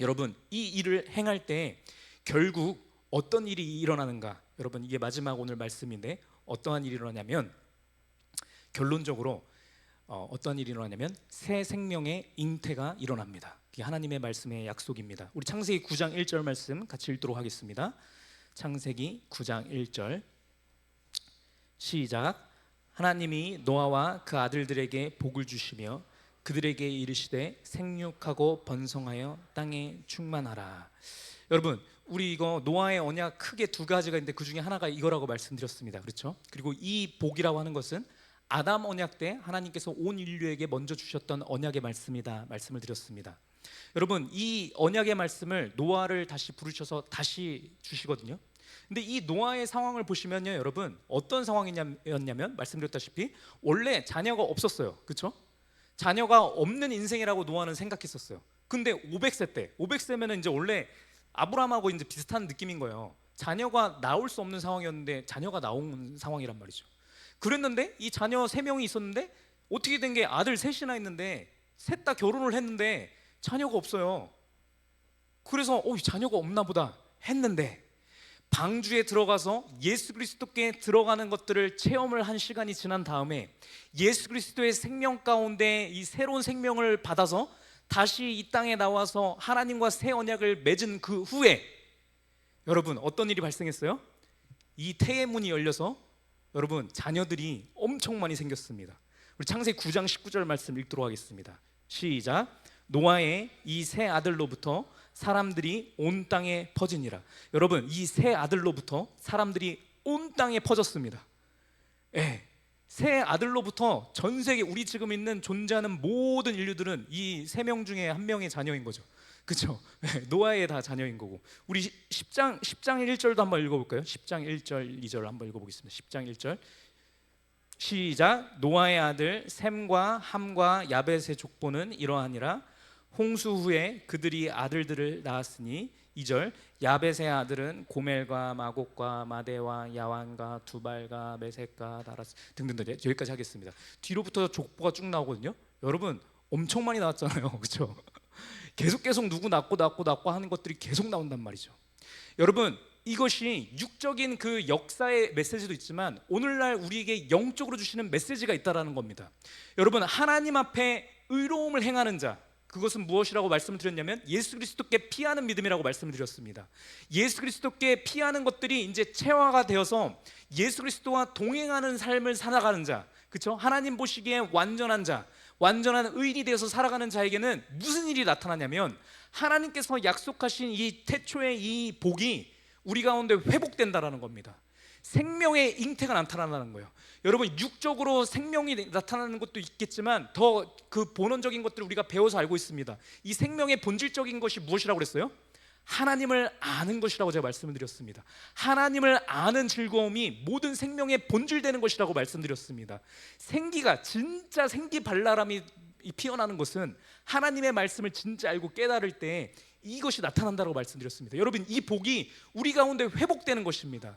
여러분, 이 일을 행할 때 결국 어떤 일이 일어나는가? 여러분, 이게 마지막 오늘 말씀인데 어떠한 일이 일어나냐면, 결론적으로 어떤 일이 일어나냐면 새 생명의 잉태가 일어납니다. 이게 하나님의 말씀의 약속입니다. 우리 창세기 9장 1절 말씀 같이 읽도록 하겠습니다. 창세기 9장 1절 시작. 하나님이 노아와 그 아들들에게 복을 주시며 그들에게 이르시되 생육하고 번성하여 땅에 충만하라. 여러분, 우리 이거 노아의 언약 크게 두 가지가 있는데 그 중에 하나가 이거라고 말씀드렸습니다. 그렇죠? 그리고 이 복이라고 하는 것은 아담 언약 때 하나님께서 온 인류에게 먼저 주셨던 언약의 말씀이다 말씀을 드렸습니다. 여러분, 이 언약의 말씀을 노아를 다시 부르셔서 다시 주시거든요. 근데 이 노아의 상황을 보시면요, 여러분 어떤 상황이었냐면 말씀드렸다시피 원래 자녀가 없었어요. 그렇죠? 자녀가 없는 인생이라고 노아는 생각했었어요. 근데 500세면 이제 원래 아브라함하고 이제 비슷한 느낌인 거예요. 자녀가 나올 수 없는 상황이었는데 자녀가 나온 상황이란 말이죠. 그랬는데 이 자녀 3명이 있었는데 어떻게 된 게 아들 셋이나 있는데 셋 다 결혼을 했는데 자녀가 없어요. 그래서 자녀가 없나 보다 했는데 방주에 들어가서 예수 그리스도께 들어가는 것들을 체험을 한 시간이 지난 다음에 예수 그리스도의 생명 가운데 이 새로운 생명을 받아서 다시 이 땅에 나와서 하나님과 새 언약을 맺은 그 후에 여러분 어떤 일이 발생했어요? 이 태의 문이 열려서 여러분 자녀들이 엄청 많이 생겼습니다. 우리 창세기 9장 19절 말씀 읽도록 하겠습니다. 시작. 노아의 이 세 아들로부터 사람들이 온 땅에 퍼지니라. 여러분, 이 세 아들로부터 사람들이 온 땅에 퍼졌습니다. 세 아들로부터 전 세계 우리 지금 있는 존재하는 모든 인류들은 이 3명 중에 1명의 자녀인 거죠. 그렇죠? 노아의 다 자녀인 거고. 우리 10장 1절도 한번 읽어볼까요? 10장 1절 2절 한번 읽어보겠습니다. 10장 1절 시작. 노아의 아들 셈과 함과 야벳의 족보는 이러하니라. 홍수 후에 그들이 아들들을 낳았으니 2절 야벳의 아들은 고멜과 마곡과 마대와 야완과 두발과 메색과 다라스 등등등. 여기까지 하겠습니다. 뒤로부터 족보가 쭉 나오거든요. 여러분 엄청 많이 나왔잖아요. 그렇죠? 계속 누구 낳고 하는 것들이 계속 나온단 말이죠. 여러분, 이것이 육적인 그 역사의 메시지도 있지만 오늘날 우리에게 영적으로 주시는 메시지가 있다라는 겁니다. 여러분, 하나님 앞에 의로움을 행하는 자, 그것은 무엇이라고 말씀을 드렸냐면 예수 그리스도께 피하는 믿음이라고 말씀을 드렸습니다. 예수 그리스도께 피하는 것들이 이제 체화가 되어서 예수 그리스도와 동행하는 삶을 살아가는 자, 그렇죠? 하나님 보시기에 완전한 자, 완전한 의인이 되어서 살아가는 자에게는 무슨 일이 나타나냐면 하나님께서 약속하신 이 태초의 이 복이 우리 가운데 회복된다라는 겁니다. 생명의 잉태가 나타나는 거예요. 여러분, 육적으로 생명이 나타나는 것도 있겠지만 더 그 본원적인 것들을 우리가 배워서 알고 있습니다. 이 생명의 본질적인 것이 무엇이라고 그랬어요? 하나님을 아는 것이라고 제가 말씀을 드렸습니다. 하나님을 아는 즐거움이 모든 생명의 본질되는 것이라고 말씀드렸습니다. 생기가 진짜 생기발랄함이 피어나는 것은 하나님의 말씀을 진짜 알고 깨달을 때 이것이 나타난다고 말씀드렸습니다. 여러분, 이 복이 우리 가운데 회복되는 것입니다.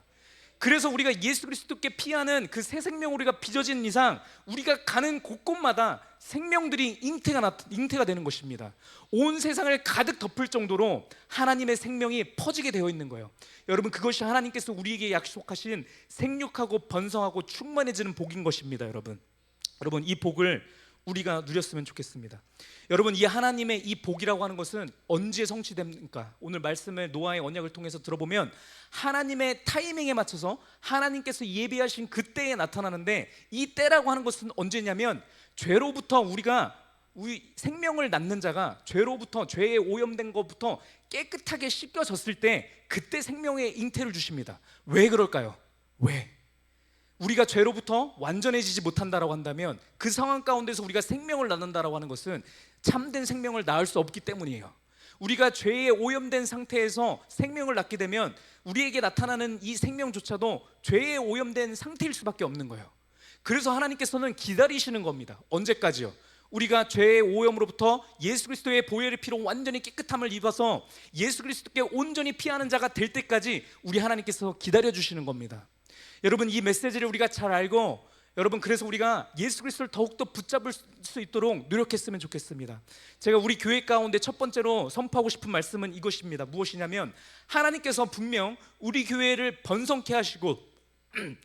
그래서 우리가 예수 그리스도께 피하는 그 새 생명 우리가 빚어진 이상 우리가 가는 곳곳마다 생명들이 잉태가 되는 것입니다. 온 세상을 가득 덮을 정도로 하나님의 생명이 퍼지게 되어 있는 거예요. 여러분, 그것이 하나님께서 우리에게 약속하신 생육하고 번성하고 충만해지는 복인 것입니다. 여러분, 이 복을 우리가 누렸으면 좋겠습니다. 여러분, 이 하나님의 이 복이라고 하는 것은 언제 성취됩니까? 오늘 말씀을 노아의 언약을 통해서 들어보면 하나님의 타이밍에 맞춰서 하나님께서 예비하신 그때에 나타나는데, 이 때라고 하는 것은 언제냐면 죄로부터 우리 생명을 낳는 자가 죄로부터, 죄에 오염된 것부터 깨끗하게 씻겨졌을 때 그때 생명의 잉태를 주십니다. 왜 그럴까요? 우리가 죄로부터 완전해지지 못한다라고 한다면 그 상황 가운데서 우리가 생명을 낳는다라고 하는 것은 참된 생명을 낳을 수 없기 때문이에요. 우리가 죄에 오염된 상태에서 생명을 낳게 되면 우리에게 나타나는 이 생명조차도 죄에 오염된 상태일 수밖에 없는 거예요. 그래서 하나님께서는 기다리시는 겁니다. 언제까지요? 우리가 죄의 오염으로부터 예수 그리스도의 보혈의 피로 완전히 깨끗함을 입어서 예수 그리스도께 온전히 피하는 자가 될 때까지 우리 하나님께서 기다려주시는 겁니다. 여러분, 이 메시지를 우리가 잘 알고, 여러분, 그래서 우리가 예수 그리스도를 더욱더 붙잡을 수 있도록 노력했으면 좋겠습니다. 제가 우리 교회 가운데 첫 번째로 선포하고 싶은 말씀은 이것입니다. 무엇이냐면, 하나님께서 분명 우리 교회를 번성케 하시고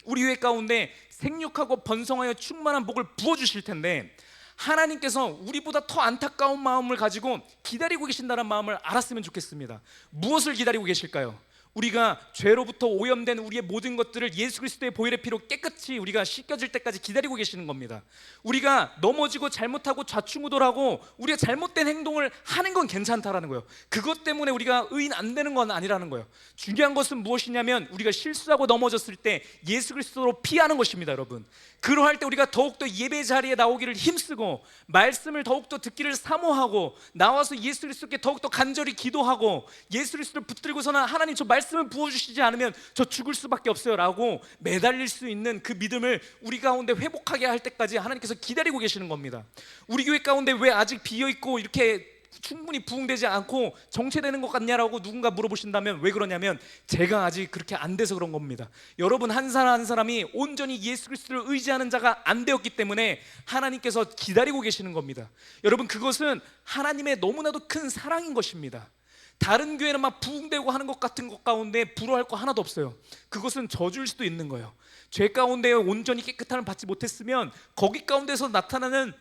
우리 교회 가운데 생육하고 번성하여 충만한 복을 부어주실 텐데, 하나님께서 우리보다 더 안타까운 마음을 가지고 기다리고 계신다는 마음을 알았으면 좋겠습니다. 무엇을 기다리고 계실까요? 우리가 죄로부터 오염된 우리의 모든 것들을 예수 그리스도의 보혈의 피로 깨끗이 우리가 씻겨질 때까지 기다리고 계시는 겁니다. 우리가 넘어지고 잘못하고 좌충우돌하고 우리가 잘못된 행동을 하는 건 괜찮다라는 거예요. 그것 때문에 우리가 의인 안 되는 건 아니라는 거예요. 중요한 것은 무엇이냐면 우리가 실수하고 넘어졌을 때 예수 그리스도로 피하는 것입니다. 여러분, 그러할 때 우리가 더욱더 예배 자리에 나오기를 힘쓰고 말씀을 더욱더 듣기를 사모하고 나와서 예수 그리스도께 더욱더 간절히 기도하고 예수 그리스도를 붙들고서는 하나님, 저 말씀을 부어주시지 않으면 저 죽을 수밖에 없어요 라고 매달릴 수 있는 그 믿음을 우리 가운데 회복하게 할 때까지 하나님께서 기다리고 계시는 겁니다. 우리 교회 가운데 왜 아직 비어있고 이렇게 충분히 부흥되지 않고 정체되는 것 같냐라고 누군가 물어보신다면 왜 그러냐면 제가 아직 그렇게 안 돼서 그런 겁니다. 여러분, 한 사람 한 사람이 온전히 예수 그리스도를 의지하는 자가 안 되었기 때문에 하나님께서 기다리고 계시는 겁니다. 여러분, 그것은 하나님의 너무나도 큰 사랑인 것입니다. 다른 교회는 막 부흥되고 하는 것 같은 것 가운데 부러워할 거 하나도 없어요. 그것은 저주일 수도 있는 거예요. 죄 가운데 온전히 깨끗함을 받지 못했으면 거기 가운데서 나타나는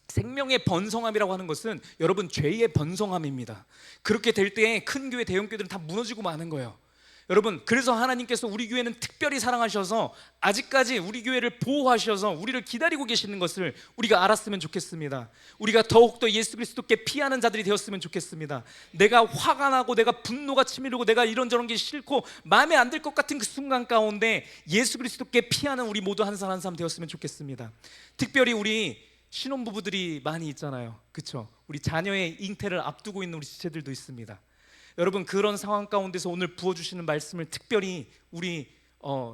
생명의 번성함이라고 하는 것은 여러분 죄의 번성함입니다. 그렇게 될 때 큰 교회, 대형 교회들은 다 무너지고 마는 거예요. 여러분, 그래서 하나님께서 우리 교회는 특별히 사랑하셔서 아직까지 우리 교회를 보호하셔서 우리를 기다리고 계시는 것을 우리가 알았으면 좋겠습니다. 우리가 더욱더 예수 그리스도께 피하는 자들이 되었으면 좋겠습니다. 내가 화가 나고 내가 분노가 치밀고 내가 이런저런 게 싫고 마음에 안 들 것 같은 그 순간 가운데 예수 그리스도께 피하는 우리 모두 한 사람 한 사람 되었으면 좋겠습니다. 특별히 우리 신혼부부들이 많이 있잖아요. 그렇죠? 우리 자녀의 잉태를 앞두고 있는 우리 지체들도 있습니다. 여러분, 그런 상황 가운데서 오늘 부어주시는 말씀을 특별히 우리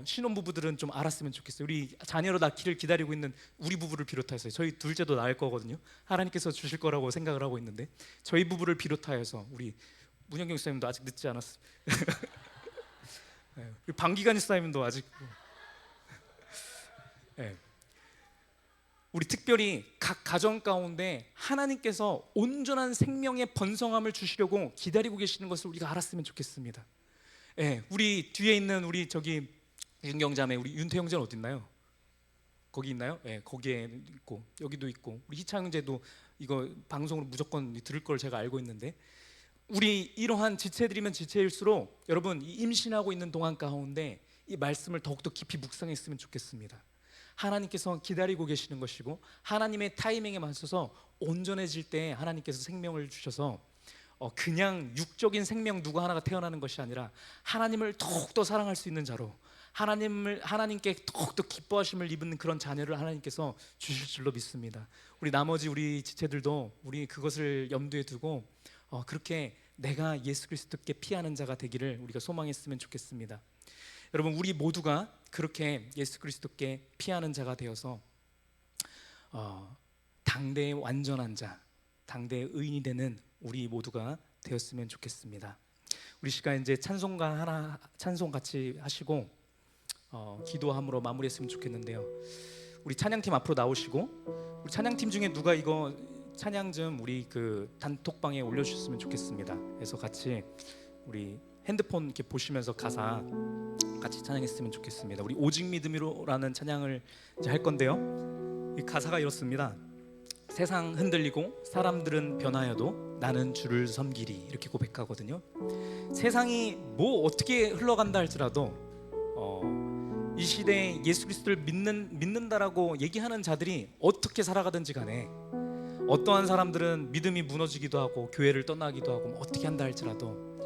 신혼부부들은 좀 알았으면 좋겠어요. 우리 자녀로 낳기를 기다리고 있는 우리 부부를 비롯해서, 저희 둘째도 낳을 거거든요. 하나님께서 주실 거라고 생각을 하고 있는데 저희 부부를 비롯하여서 우리 문현경 집사님도 아직 늦지 않았어요. 네, 방기관 집사님도 아직 네. 우리 특별히 각 가정 가운데 하나님께서 온전한 생명의 번성함을 주시려고 기다리고 계시는 것을 우리가 알았으면 좋겠습니다. 예, 우리 뒤에 있는 우리 저기 윤경자매, 우리 윤태 형제는 어디 있나요? 거기 있나요? 예, 거기에 있고 여기도 있고 우리 희창 형제도 이거 방송으로 무조건 들을 걸 제가 알고 있는데, 우리 이러한 지체들이면 지체일수록 여러분 이 임신하고 있는 동안 가운데 이 말씀을 더욱더 깊이 묵상했으면 좋겠습니다. 하나님께서 기다리고 계시는 것이고 하나님의 타이밍에 맞춰서 온전해질 때 하나님께서 생명을 주셔서 그냥 육적인 생명 누구 하나가 태어나는 것이 아니라 하나님을 더욱더 사랑할 수 있는 자로, 하나님께 더욱더 기뻐하심을 입은 그런 자녀를 하나님께서 주실 줄로 믿습니다. 우리 나머지 우리 지체들도 우리 그것을 염두에 두고 그렇게 내가 예수 그리스도께 피하는 자가 되기를 우리가 소망했으면 좋겠습니다. 여러분, 우리 모두가 그렇게 예수 그리스도께 피하는 자가 되어서 당대의 완전한 자, 당대의 의인이 되는 우리 모두가 되었으면 좋겠습니다. 우리 시간 이제 찬송 같이 하시고 기도함으로 마무리했으면 좋겠는데요. 우리 찬양팀 앞으로 나오시고, 우리 찬양팀 중에 누가 이거 찬양 좀 우리 그 단톡방에 올려주셨으면 좋겠습니다. 그래서 같이 우리 핸드폰 이렇게 보시면서 가사 같이 찬양했으면 좋겠습니다. 우리 오직 믿음으로라는 찬양을 이제 할 건데요. 이 가사가 이렇습니다. 세상 흔들리고 사람들은 변하여도 나는 주를 섬기리, 이렇게 고백하거든요. 세상이 뭐 어떻게 흘러간다 할지라도 이 시대에 예수 그리스도를 믿는다라고 얘기하는 자들이 어떻게 살아가든지 간에, 어떠한 사람들은 믿음이 무너지기도 하고 교회를 떠나기도 하고 어떻게 한다 할지라도,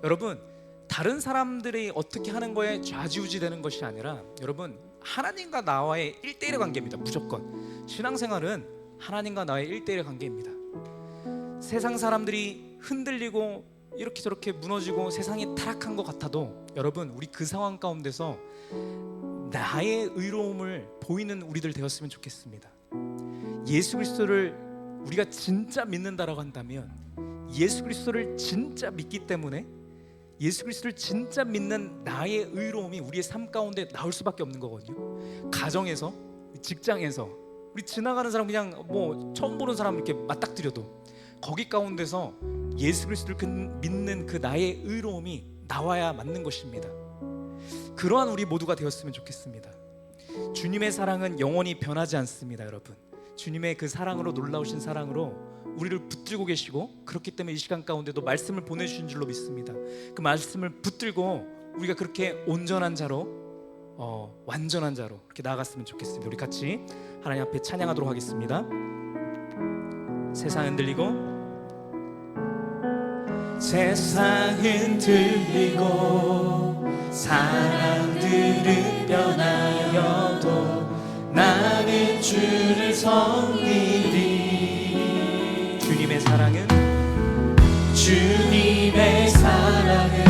여러분 다른 사람들이 어떻게 하는 거에 좌지우지 되는 것이 아니라 여러분 하나님과 나와의 1대1의 관계입니다. 무조건 신앙생활은 하나님과 나의 1대1의 관계입니다. 세상 사람들이 흔들리고 이렇게 저렇게 무너지고 세상이 타락한 것 같아도 여러분, 우리 그 상황 가운데서 나의 의로움을 보이는 우리들 되었으면 좋겠습니다. 예수 그리스도를 우리가 진짜 믿는다라고 한다면, 예수 그리스도를 진짜 믿기 때문에 예수 그리스도를 진짜 믿는 나의 의로움이 우리의 삶 가운데 나올 수밖에 없는 거거든요. 가정에서, 직장에서, 우리 지나가는 사람 그냥 뭐 처음 보는 사람 이렇게 맞닥뜨려도 거기 가운데서 예수 그리스도를 믿는 그 나의 의로움이 나와야 맞는 것입니다. 그러한 우리 모두가 되었으면 좋겠습니다. 주님의 사랑은 영원히 변하지 않습니다. 여러분, 주님의 그 사랑으로, 놀라우신 사랑으로 우리를 붙들고 계시고, 그렇기 때문에 이 시간 가운데도 말씀을 보내주신 줄로 믿습니다. 그 말씀을 붙들고 우리가 그렇게 온전한 자로, 완전한 자로 그렇게 나아갔으면 좋겠습니다. 우리 같이 하나님 앞에 찬양하도록 하겠습니다. 세상 흔들리고, 세상은 들리고 사람들은 변하여도 나는 주를 섬기리. 주님의 사랑은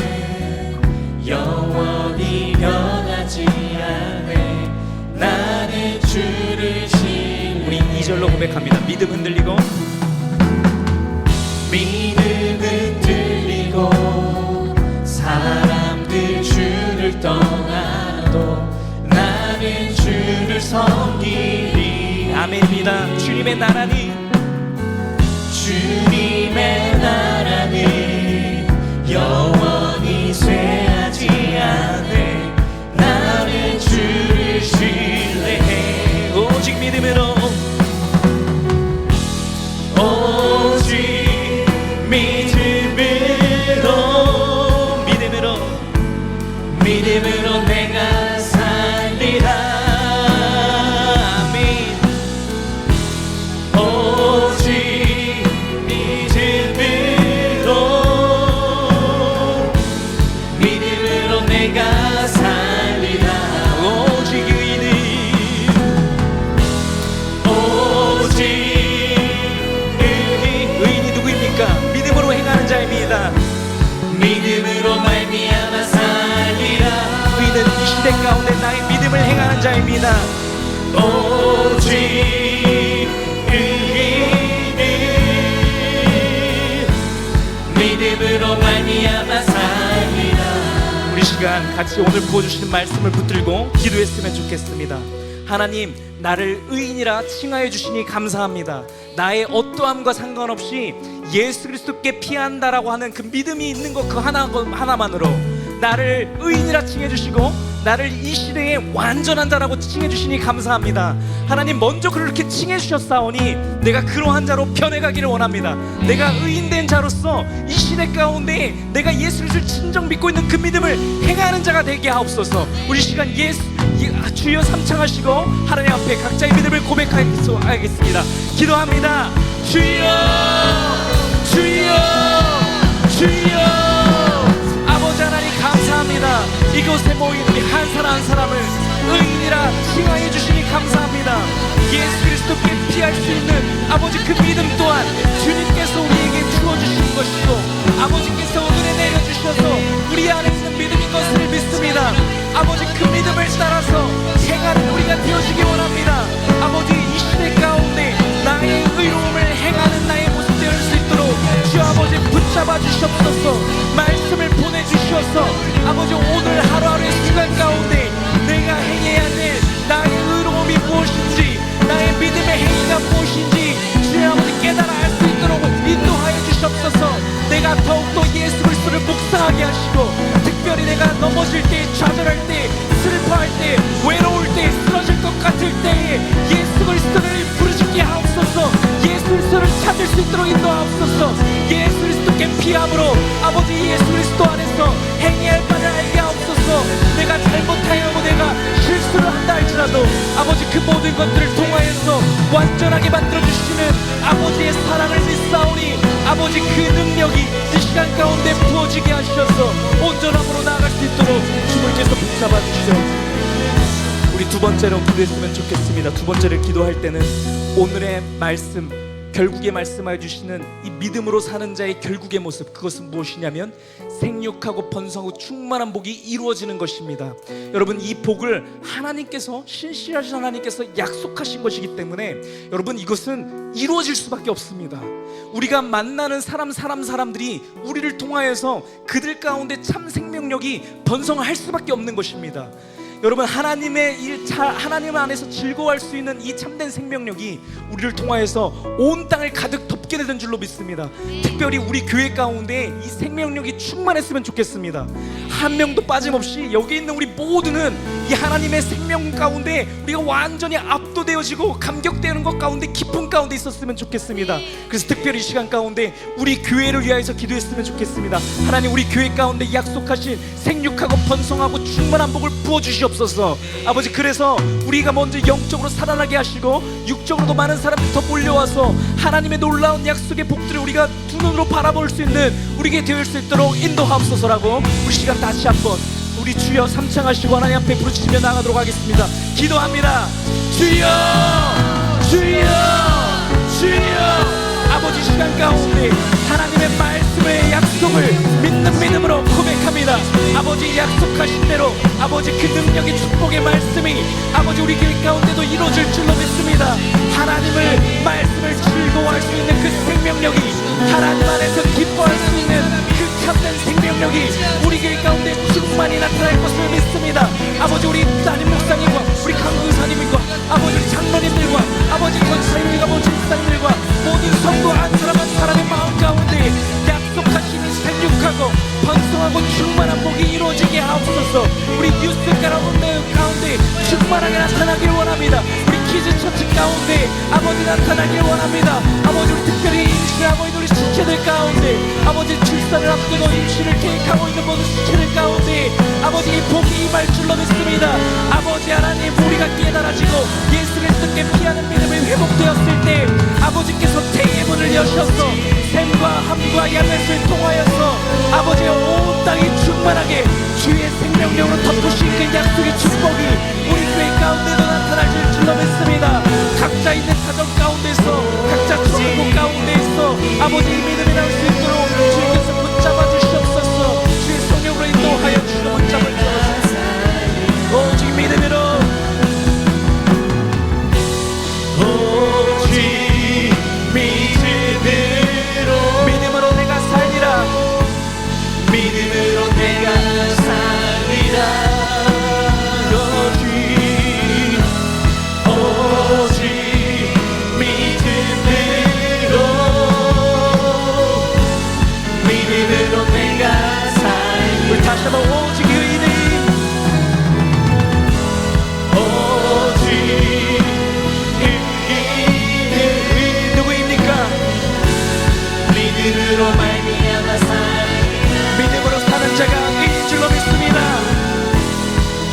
영원히 변하지 않네. 나는 주를 신뢰. 우리 2절로 고백합니다. 믿음 흔들리고, 믿음은 들리고 사람들 주를 떠나도 나는 주를 섬기리. 아멘입니다. 주님의 나라니, 주님의 나라는 영원히 쇠하지 않네. 나는 주를 신뢰해. 오직 믿음으로, 오직 믿음으로 내가 살리라. 아멘. 오직 믿음으로 내가 살리라. 오직 의인, 오직 의인이 누구입니까? 믿음으로 행하는 자입니다. 믿음으로 말미암아 살리라. 우리는 이 시대 가운데 나의 믿음을 행하는 자입니다. 오직 의인은 믿음으로 말미암아 살리라. 우리 시간 같이 오늘 부어주신 말씀을 붙들고 기도했으면 좋겠습니다. 하나님, 나를 의인이라 칭하여 주시니 감사합니다. 나의 어떠함과 상관없이 예수 그리스도께 피한다라고 하는 그 믿음이 있는 것, 그 하나만으로 나를 의인이라 칭해 주시고 나를 이 시대에 완전한 자라고 칭해 주시니 감사합니다. 하나님, 먼저 그렇게 칭해 주셨사오니 내가 그러한 자로 변해가기를 원합니다. 내가 의인된 자로서 이 시대 가운데 내가 예수 그리스도를 진정 믿고 있는 그 믿음을 행하는 자가 되게 하옵소서. 우리 시간 주여 삼창하시고 하나님 앞에 각자의 믿음을 고백하겠습니다. 기도합니다. 주여, 주여, 주여. 아버지 하나님 감사합니다. 이곳에 모인 우리 한 사람 한 사람을 의인이라 칭하여 주시니 감사합니다. 예수 그리스도께 피할 수 있는 아버지 그 믿음 또한 주님께서 우리에게 주어주신 것이고, 아버지께서 오늘에 내려주셔서 우리 안에 있는 믿음인 것을 믿습니다. 아버지, 그 믿음을 따라서 행하는 우리가 되어지기 원합니다. 아버지, 이 시대 가운데 나의 의로움을 행하는 나의 모습 되어 수 있도록 주 아버지 붙잡아 주시옵소서. 말씀을 보내주셔서 아버지, 오늘 하루하루의 시간 가운데 내가 행해야 될 나의 의로움이 무엇인지, 나의 믿음의 행위가 무엇인지 주 아버지 깨달아 알 수 있도록 인도하여 주시옵소서. 내가 더욱더 예수 그리스도를 묵상하게 하시고, 특별히 내가 넘어질 때, 좌절할 때, 슬퍼할 때, 외로울 때, 쓰러질 것 같을 때에 예수 그리스도를 부르짖게 하옵소서. 예수 그리스도를 찾을 수 있도록 인도하옵소서. 예수 그리스도께 피함으로 아버지 예수 그리스도 안에서 행해야 할 바를 알게 하옵소서. 내가 잘못하여고 내가 실수를 한다 할지라도 아버지, 그 모든 것들을 통하여서 완전하게 만들어주시는 아버지의 사랑을 믿사오니 아버지, 그 능력이 이 시간 가운데 부어지게 하셔서 온전함으로 나아갈 수 있도록 주님께서 붙잡아 주시옵소서. 우리 두 번째로 기도했으면 좋겠습니다. 두 번째를 기도할 때는 오늘의 말씀, 결국에 말씀해 주시는 이 믿음으로 사는 자의 결국의 모습, 그것은 무엇이냐면 생육하고 번성하고 충만한 복이 이루어지는 것입니다. 여러분, 이 복을 하나님께서, 신실하신 하나님께서 약속하신 것이기 때문에 여러분, 이것은 이루어질 수밖에 없습니다. 우리가 만나는 사람들이 우리를 통하여서 그들 가운데 참 생명력이 번성할 수밖에 없는 것입니다. 여러분, 하나님 안에서 즐거워할 수 있는 이 참된 생명력이 우리를 통하여서 온 땅을 가득 덮게 되는 줄로 믿습니다. 특별히 우리 교회 가운데 이 생명력이 충만했으면 좋겠습니다. 한 명도 빠짐없이 여기 있는 우리 모두는 이 하나님의 생명 가운데 우리가 완전히 압도되어지고 감격되는 것 가운데, 기쁨 가운데 있었으면 좋겠습니다. 그래서 특별히 이 시간 가운데 우리 교회를 위하여서 기도했으면 좋겠습니다. 하나님, 우리 교회 가운데 약속하신 생육하고 번성하고 충만한 복을 부어주시옵소서. 아버지, 그래서 우리가 먼저 영적으로 살아나게 하시고 육적으로도 많은 사람들이 더 몰려와서 하나님의 놀라운 약속의 복들을 우리가 두 눈으로 바라볼 수 있는 우리에게 되을 수 있도록 인도하옵소서라고 우리 시간 다시 한번 우리 주여 삼창하시고 하나님 앞에 부르짖으며 나가도록 하겠습니다. 기도합니다. 주여, 주여, 주여. 아버지, 시간 가운데 하나님의 말씀의 약속을 믿는 믿음으로 고백합니다. 아버지, 약속하신 대로 아버지 그 능력의 축복의 말씀이 아버지 우리 교회 가운데도 이루어질 줄로 믿습니다. 하나님을 말씀을 즐거워할 수 있는 그 생명력이, 하나님 안에서 기뻐할 수 있는 그 참된 생명력이 우리 교회 가운데 충만히 나타날 것을 믿습니다. 아버지, 우리 담임 목사님과 우리 강교사님과 아버지 우리 장로님들과 아버지 권사님들과 아버지 집사님들과 모든 성도 한 사람 한 사람의 마음 가운데 약속하신 이 생육하고 번성하고 충만한 복이 이루어지게 하옵소서. 우리 뉴스 가운데 충만하게 나타나기를 원합니다. 우리 키즈처치 가운데 아버지 나타나기를 원합니다. 아버지, 우리 특별히 임신하고 있는 우리 지체들 가운데 아버지 출산을 앞두고 임신을 계획하고 있는 모든 지체들 가운데 아버지 이 복이 임할 줄로 믿습니다. 아버지 하나님, 우리가 깨달아지고 예수 그리스도께 피하는 믿음이 회복되었을 때 아버지께서 태의 문을 여셔서 샘과 함과 야벳을 통하여서 아버지의 온 땅이 충만하게 주의 생명력으로 덮으신 그 약속의 축복이 우리 교회 가운데도 나타날 줄로 믿습니다. 각자 있는 사정 가운데서, 각자 처한 곳 가운데서 아버지 이 믿음이 나올 수 있도록 주께서 붙잡아 주시옵소서. 주의 성령으로 인도하여 주시고 붙잡아 주옵소서. 오직 믿음으로, 믿음으로 내가 살리라. 믿음으로 내가 살리라. 오직 믿음으로 내가 살리라. 우리 다시 한번 오직 의인, 오직 의인. 누구입니까? 믿음으로 말미암아 살리라. 믿음으로 사는 자가 의인 줄로 믿습니다.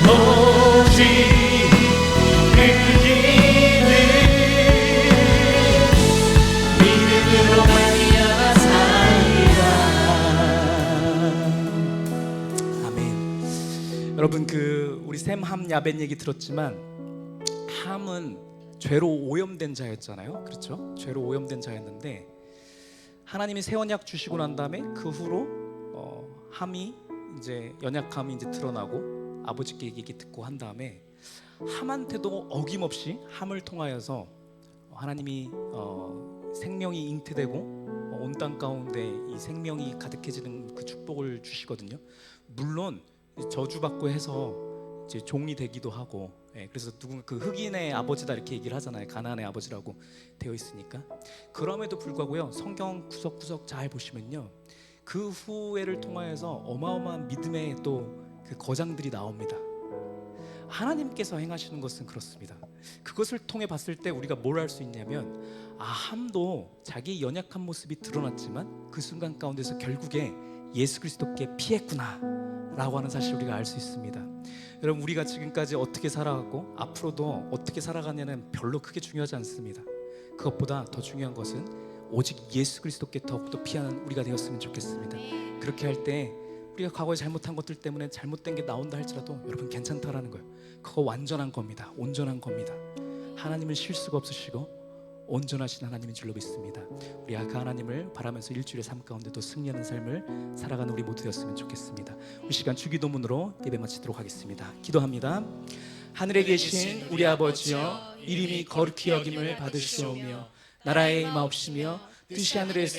오직 의인은 믿음으로 말미암아 살리라. 아멘. 여러분, 우리 샘, 함, 야벳 얘기 들었지만 함은 죄로 오염된 자였잖아요. 그렇죠? 죄로 오염된 자였는데 하나님이 새 언약 주시고 난 다음에 그 후로 함이 이제 연약함이 이제 드러나고 아버지께 얘기 듣고 한 다음에 함한테도 어김없이 함을 통하여서 하나님이 생명이 잉태되고 온 땅 가운데 이 생명이 가득해지는 그 축복을 주시거든요. 물론 저주받고 해서 이제 종이 되기도 하고, 그래서 누군가 그 흑인의 아버지다 이렇게 얘기를 하잖아요. 가나안의 아버지라고 되어 있으니까. 그럼에도 불구하고요, 성경 구석구석 잘 보시면요, 그 후회를 통하여서 어마어마한 믿음의 또 그 거장들이 나옵니다. 하나님께서 행하시는 것은 그렇습니다. 그것을 통해 봤을 때 우리가 뭘 알 수 있냐면, 함도 자기 연약한 모습이 드러났지만 그 순간 가운데서 결국에 예수 그리스도께 피했구나 라고 하는 사실을 우리가 알 수 있습니다. 여러분, 우리가 지금까지 어떻게 살아왔고 앞으로도 어떻게 살아가냐는 별로 크게 중요하지 않습니다. 그것보다 더 중요한 것은 오직 예수 그리스도께 더욱더 피하는 우리가 되었으면 좋겠습니다. 그렇게 할 때 우리가 과거에 잘못한 것들 때문에 잘못된 게 나온다 할지라도 여러분 괜찮다라는 거예요. 그거 완전한 겁니다. 온전한 겁니다. 하나님은 실수가 없으시고 온전하신 하나님인 줄로 믿습니다. 우리 그 하나님을 바라면서 일주일의 삶 가운데도 승리하는 삶을 살아가는 우리 모두 되었으면 좋겠습니다. 이 시간 주기도문으로 예배 마치도록 하겠습니다. 기도합니다. 하늘에 계신 우리 아버지여, 이름이 거룩히 여김을 받으시오며 나라의 임하옵시며 뜻이 하늘에서